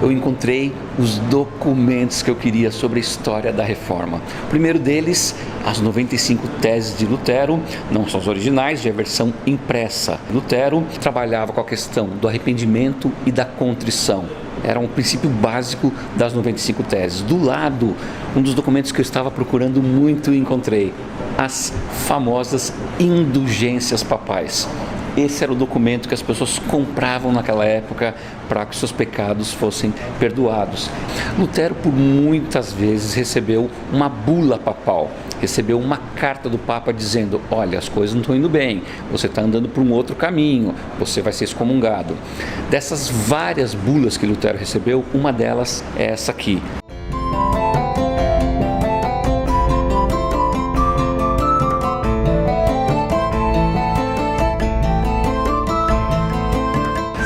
Eu encontrei os documentos que eu queria sobre a história da reforma. O primeiro deles, as 95 teses de Lutero, não são as originais, já a versão impressa. Lutero trabalhava com a questão do arrependimento e da contrição. Era um princípio básico das 95 teses. Do lado, um dos documentos que eu estava procurando muito e encontrei, as famosas indulgências papais. Esse era o documento que as pessoas compravam naquela época para que seus pecados fossem perdoados. Lutero, por muitas vezes, recebeu uma bula papal, recebeu uma carta do Papa dizendo: olha, as coisas não estão indo bem, você está andando por um outro caminho, você vai ser excomungado. Dessas várias bulas que Lutero recebeu, uma delas é essa aqui.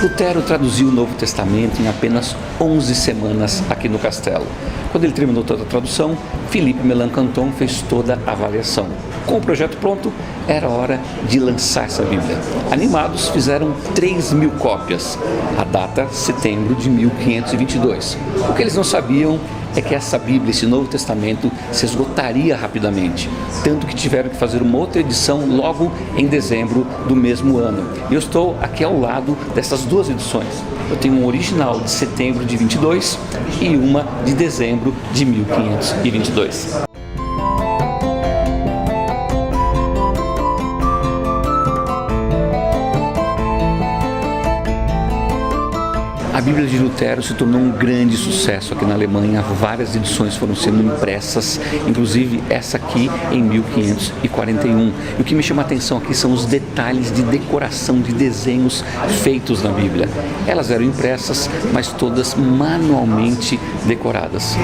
Lutero traduziu o Novo Testamento em apenas 11 semanas aqui no castelo. Quando ele terminou toda a tradução, Philippe Melanchthon fez toda a avaliação. Com o projeto pronto, era hora de lançar essa Bíblia. Animados, fizeram 3.000 cópias. A data, setembro de 1522. O que eles não sabiam é que essa Bíblia, esse Novo Testamento, se esgotaria rapidamente, tanto que tiveram que fazer uma outra edição logo em dezembro do mesmo ano. Eu estou aqui ao lado dessas duas edições. Eu tenho uma original de setembro de 22 e uma de dezembro de 1522. A Bíblia de Lutero se tornou um grande sucesso aqui na Alemanha. Várias edições foram sendo impressas, inclusive essa aqui em 1541. E o que me chama a atenção aqui são os detalhes de decoração, de desenhos feitos na Bíblia. Elas eram impressas, mas todas manualmente decoradas.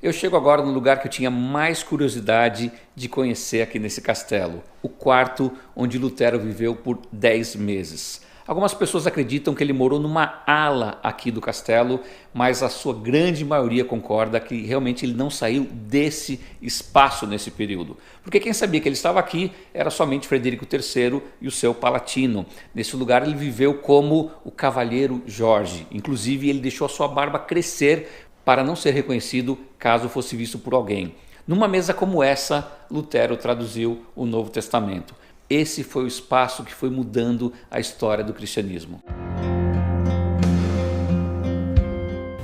Eu chego agora no lugar que eu tinha mais curiosidade de conhecer aqui nesse castelo, o quarto onde Lutero viveu por 10 meses. Algumas pessoas acreditam que ele morou numa ala aqui do castelo, mas a sua grande maioria concorda que realmente ele não saiu desse espaço nesse período. Porque quem sabia que ele estava aqui era somente Frederico III e o seu palatino. Nesse lugar ele viveu como o cavalheiro Jorge. Inclusive ele deixou a sua barba crescer para não ser reconhecido caso fosse visto por alguém. Numa mesa como essa, Lutero traduziu o Novo Testamento. Esse foi o espaço que foi mudando a história do cristianismo.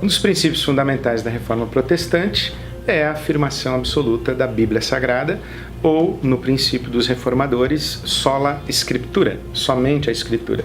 Um dos princípios fundamentais da Reforma Protestante é a afirmação absoluta da Bíblia Sagrada, ou, no princípio dos reformadores, sola scriptura, somente a Escritura.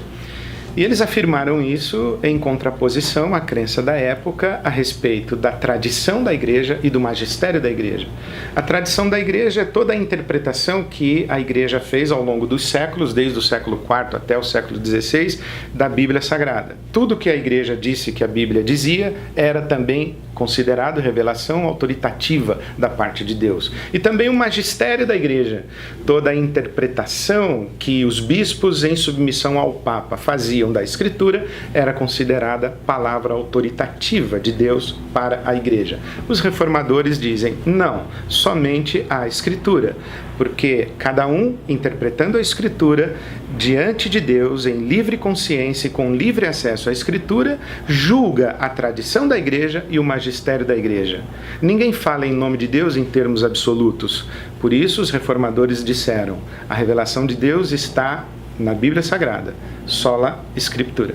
E eles afirmaram isso em contraposição à crença da época a respeito da tradição da Igreja e do magistério da Igreja. A tradição da Igreja é toda a interpretação que a Igreja fez ao longo dos séculos, desde o século IV até o século XVI, da Bíblia Sagrada. Tudo que a Igreja disse que a Bíblia dizia era também considerado revelação autoritativa da parte de Deus. E também o magistério da Igreja, toda a interpretação que os bispos em submissão ao Papa faziam da Escritura, era considerada palavra autoritativa de Deus para a Igreja. Os reformadores dizem, não, somente a Escritura, porque cada um, interpretando a Escritura, diante de Deus, em livre consciência e com livre acesso à Escritura, julga a tradição da Igreja e o magistério da Igreja. Ninguém fala em nome de Deus em termos absolutos. Por isso, os reformadores disseram, a revelação de Deus está na Bíblia Sagrada, sola Scriptura.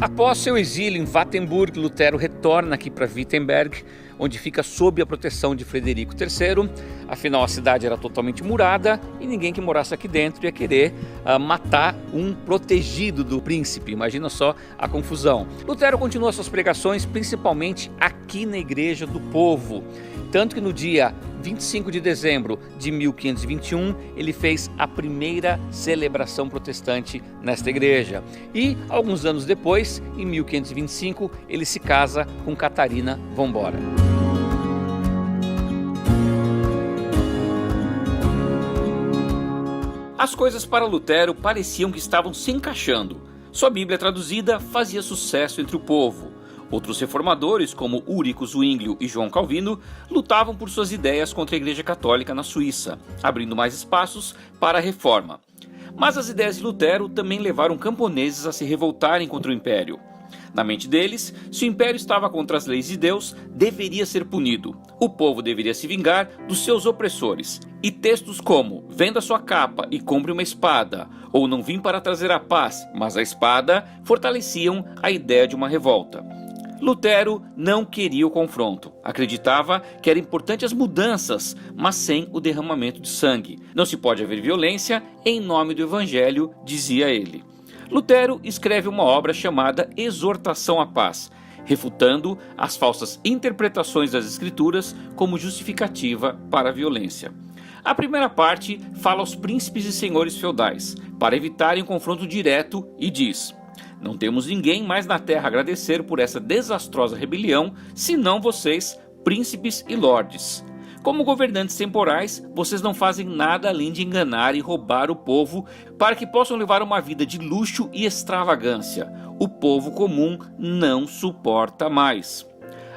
Após seu exílio em Wittenberg, Lutero retorna aqui para Wittenberg, onde fica sob a proteção de Frederico III. Afinal, a cidade era totalmente murada e ninguém que morasse aqui dentro ia querer matar um protegido do príncipe. Imagina só a confusão. Lutero continua suas pregações principalmente aqui na Igreja do Povo. Tanto que no dia 25 de dezembro de 1521, ele fez a primeira celebração protestante nesta igreja. E, alguns anos depois, em 1525, ele se casa com Catarina von Bora. As coisas para Lutero pareciam que estavam se encaixando. Sua Bíblia traduzida fazia sucesso entre o povo. Outros reformadores, como Ulrico Zwinglio e João Calvino, lutavam por suas ideias contra a Igreja Católica na Suíça, abrindo mais espaços para a reforma. Mas as ideias de Lutero também levaram camponeses a se revoltarem contra o Império. Na mente deles, se o Império estava contra as leis de Deus, deveria ser punido. O povo deveria se vingar dos seus opressores. E textos como venda sua capa e compre uma espada, ou não vim para trazer a paz, mas a espada, fortaleciam a ideia de uma revolta. Lutero não queria o confronto. Acreditava que era importante as mudanças, mas sem o derramamento de sangue. Não se pode haver violência em nome do Evangelho, dizia ele. Lutero escreve uma obra chamada Exortação à Paz, refutando as falsas interpretações das Escrituras como justificativa para a violência. A primeira parte fala aos príncipes e senhores feudais, para evitarem um confronto direto, e diz: não temos ninguém mais na terra a agradecer por essa desastrosa rebelião, senão vocês, príncipes e lordes. Como governantes temporais, vocês não fazem nada além de enganar e roubar o povo para que possam levar uma vida de luxo e extravagância. O povo comum não suporta mais.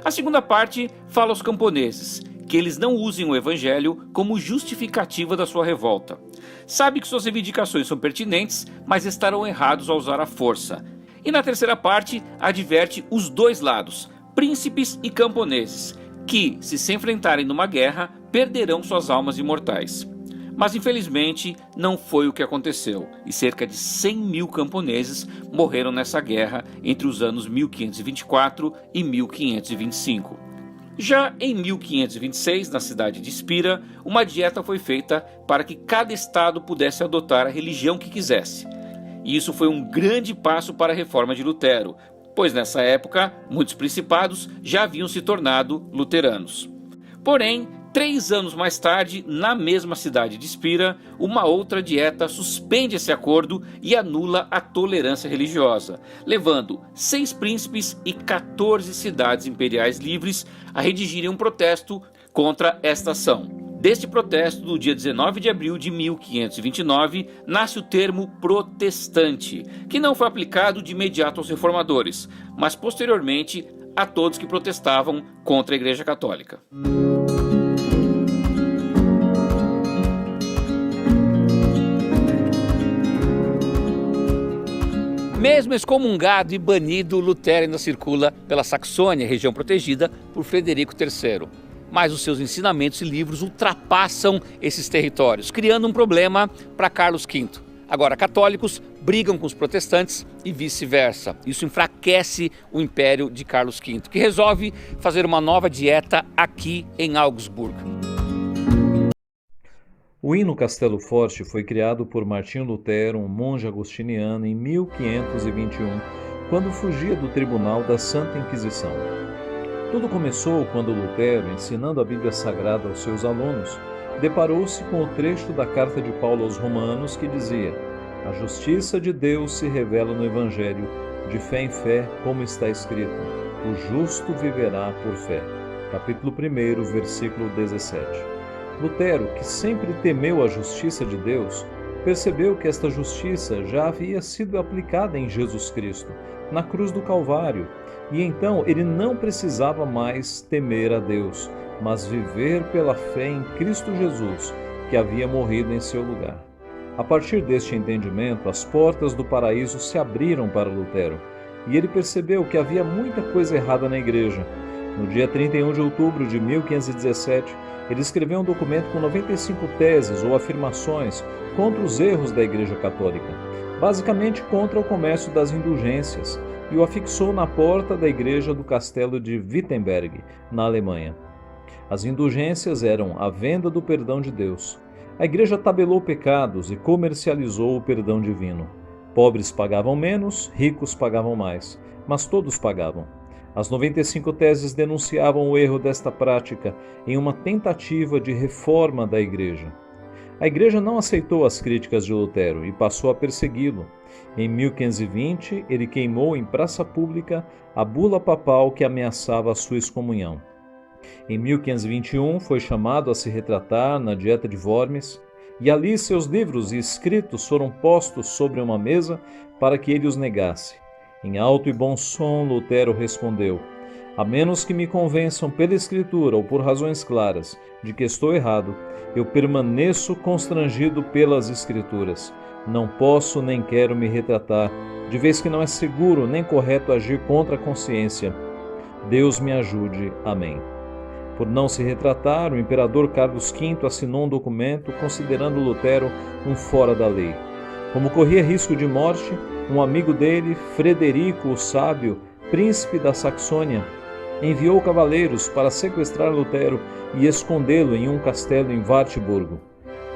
A segunda parte fala aos camponeses, que eles não usem o evangelho como justificativa da sua revolta. Sabe que suas reivindicações são pertinentes, mas estarão errados ao usar a força. E na terceira parte, adverte os dois lados, príncipes e camponeses, que, se enfrentarem numa guerra, perderão suas almas imortais. Mas infelizmente não foi o que aconteceu, e cerca de 100 mil camponeses morreram nessa guerra entre os anos 1524 e 1525. Já em 1526, na cidade de Spira, uma dieta foi feita para que cada estado pudesse adotar a religião que quisesse. E isso foi um grande passo para a reforma de Lutero, pois nessa época muitos principados já haviam se tornado luteranos. Porém, 3 anos mais tarde, na mesma cidade de Spira, uma outra dieta suspende esse acordo e anula a tolerância religiosa, levando 6 príncipes e 14 cidades imperiais livres a redigirem um protesto contra esta ação. Deste protesto, no dia 19 de abril de 1529, nasce o termo protestante, que não foi aplicado de imediato aos reformadores, mas posteriormente a todos que protestavam contra a Igreja Católica. Mesmo excomungado e banido, Lutero ainda circula pela Saxônia, região protegida por Frederico III. Mas os seus ensinamentos e livros ultrapassam esses territórios, criando um problema para Carlos V. Agora, católicos brigam com os protestantes e vice-versa. Isso enfraquece o império de Carlos V, que resolve fazer uma nova dieta aqui em Augsburgo.
O hino Castelo Forte foi criado por Martinho Lutero, um monge agostiniano, em 1521, quando fugia do tribunal da Santa Inquisição. Tudo começou quando Lutero, ensinando a Bíblia Sagrada aos seus alunos, deparou-se com o trecho da carta de Paulo aos Romanos que dizia: "A justiça de Deus se revela no Evangelho, de fé em fé, como está escrito, o justo viverá por fé." Capítulo 1, versículo 17. Lutero, que sempre temeu a justiça de Deus, percebeu que esta justiça já havia sido aplicada em Jesus Cristo, na cruz do Calvário, e então ele não precisava mais temer a Deus, mas viver pela fé em Cristo Jesus, que havia morrido em seu lugar. A partir deste entendimento, as portas do paraíso se abriram para Lutero, e ele percebeu que havia muita coisa errada na igreja. No dia 31 de outubro de 1517, ele escreveu um documento com 95 teses ou afirmações contra os erros da Igreja Católica, basicamente contra o comércio das indulgências, e o afixou na porta da igreja do castelo de Wittenberg, na Alemanha. As indulgências eram a venda do perdão de Deus. A igreja tabelou pecados e comercializou o perdão divino. Pobres pagavam menos, ricos pagavam mais, mas todos pagavam. As 95 teses denunciavam o erro desta prática em uma tentativa de reforma da igreja. A igreja não aceitou as críticas de Lutero e passou a persegui-lo. Em 1520, ele queimou em praça pública a bula papal que ameaçava a sua excomunhão. Em 1521, foi chamado a se retratar na Dieta de Worms, e ali seus livros e escritos foram postos sobre uma mesa para que ele os negasse. Em alto e bom som, Lutero respondeu: "A menos que me convençam pela Escritura ou por razões claras de que estou errado, eu permaneço constrangido pelas Escrituras. Não posso nem quero me retratar, de vez que não é seguro nem correto agir contra a consciência. Deus me ajude. Amém." Por não se retratar, o imperador Carlos V assinou um documento considerando Lutero um fora da lei. Como corria risco de morte, um amigo dele, Frederico o Sábio, príncipe da Saxônia, enviou cavaleiros para sequestrar Lutero e escondê-lo em um castelo em Wartburgo.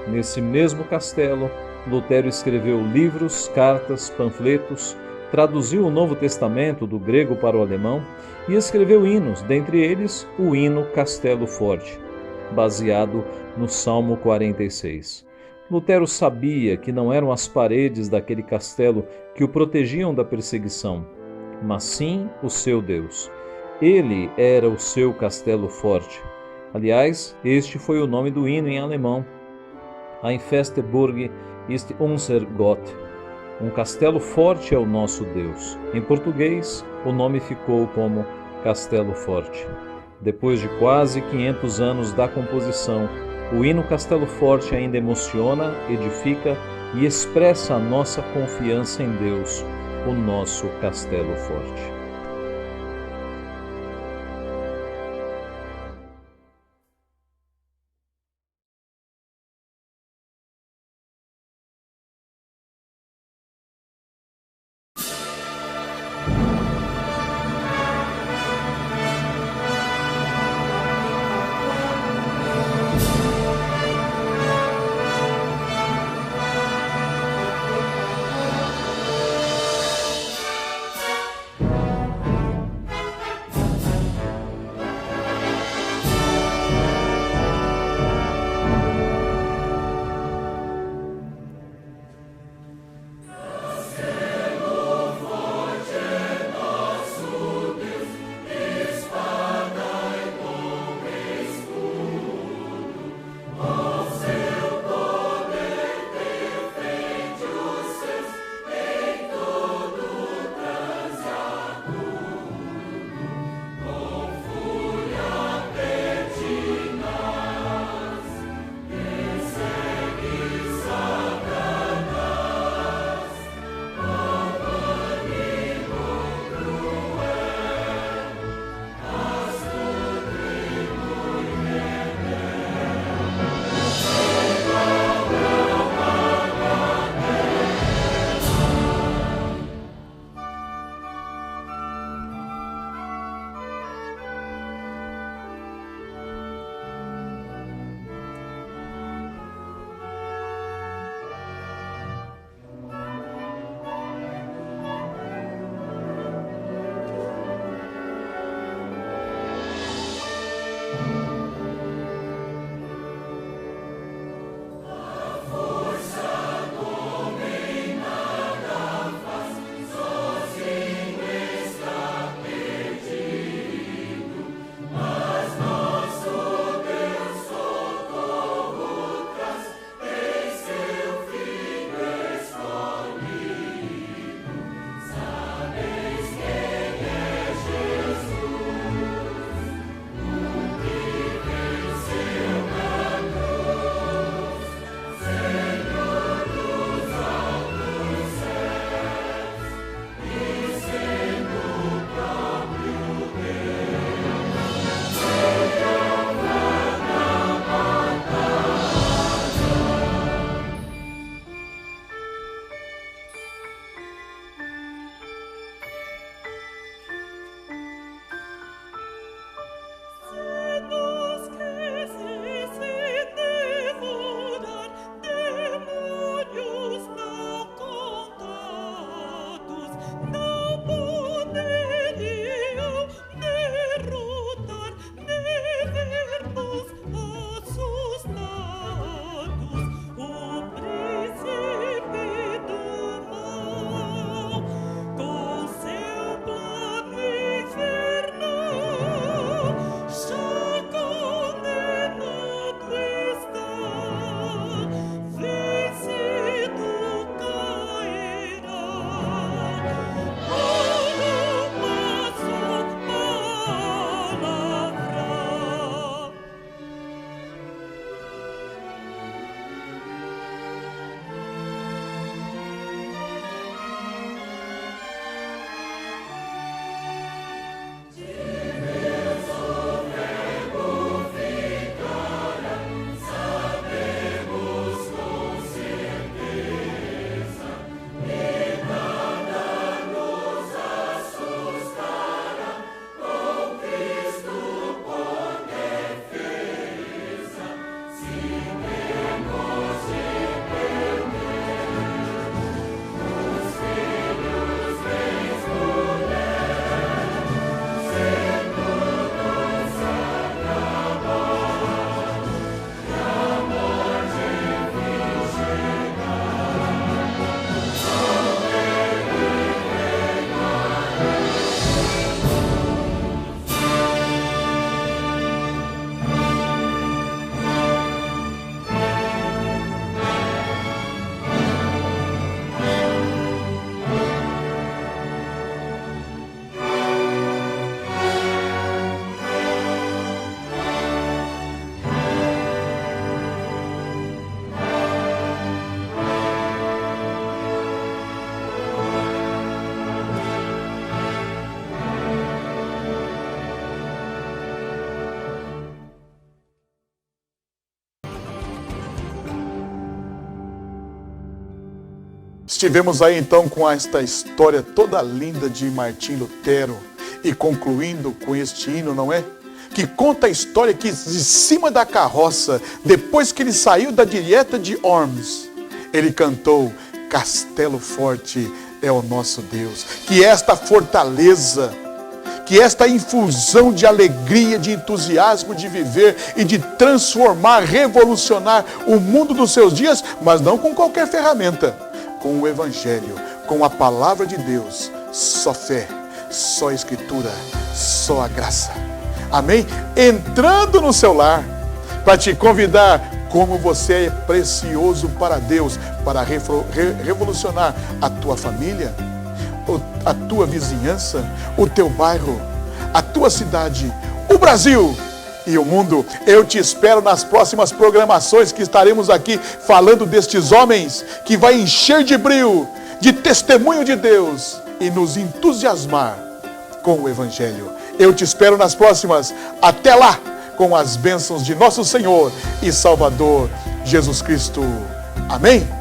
Nesse mesmo castelo, Lutero escreveu livros, cartas, panfletos, traduziu o Novo Testamento do grego para o alemão e escreveu hinos, dentre eles o hino Castelo Forte, baseado no Salmo 46. Lutero sabia que não eram as paredes daquele castelo que o protegiam da perseguição, mas sim o seu Deus. Ele era o seu castelo forte. Aliás, este foi o nome do hino em alemão. Ein feste Burg ist unser Gott. Um castelo forte é o nosso Deus. Em português, o nome ficou como Castelo Forte. Depois de quase 500 anos da composição, o hino Castelo Forte ainda emociona, edifica e expressa a nossa confiança em Deus, o nosso Castelo Forte.
Estivemos aí então com esta história toda linda de Martim Lutero e concluindo com este hino, não é? Que conta a história que de cima da carroça, depois que ele saiu da dieta de Worms, ele cantou: Castelo forte é o nosso Deus. Que esta fortaleza, que esta infusão de alegria, de entusiasmo de viver e de transformar, revolucionar o mundo dos seus dias, mas não com qualquer ferramenta, com o Evangelho, com a palavra de Deus, só fé, só Escritura, só a graça. Amém? Entrando no seu lar, para te convidar, como você é precioso para Deus, para revolucionar a tua família, a tua vizinhança, o teu bairro, a tua cidade, o Brasil e o mundo. Eu te espero nas próximas programações que estaremos aqui falando destes homens que vai encher de brio, de testemunho de Deus e nos entusiasmar com o Evangelho. Eu te espero nas próximas. Até lá, com as bênçãos de nosso Senhor e Salvador Jesus Cristo. Amém?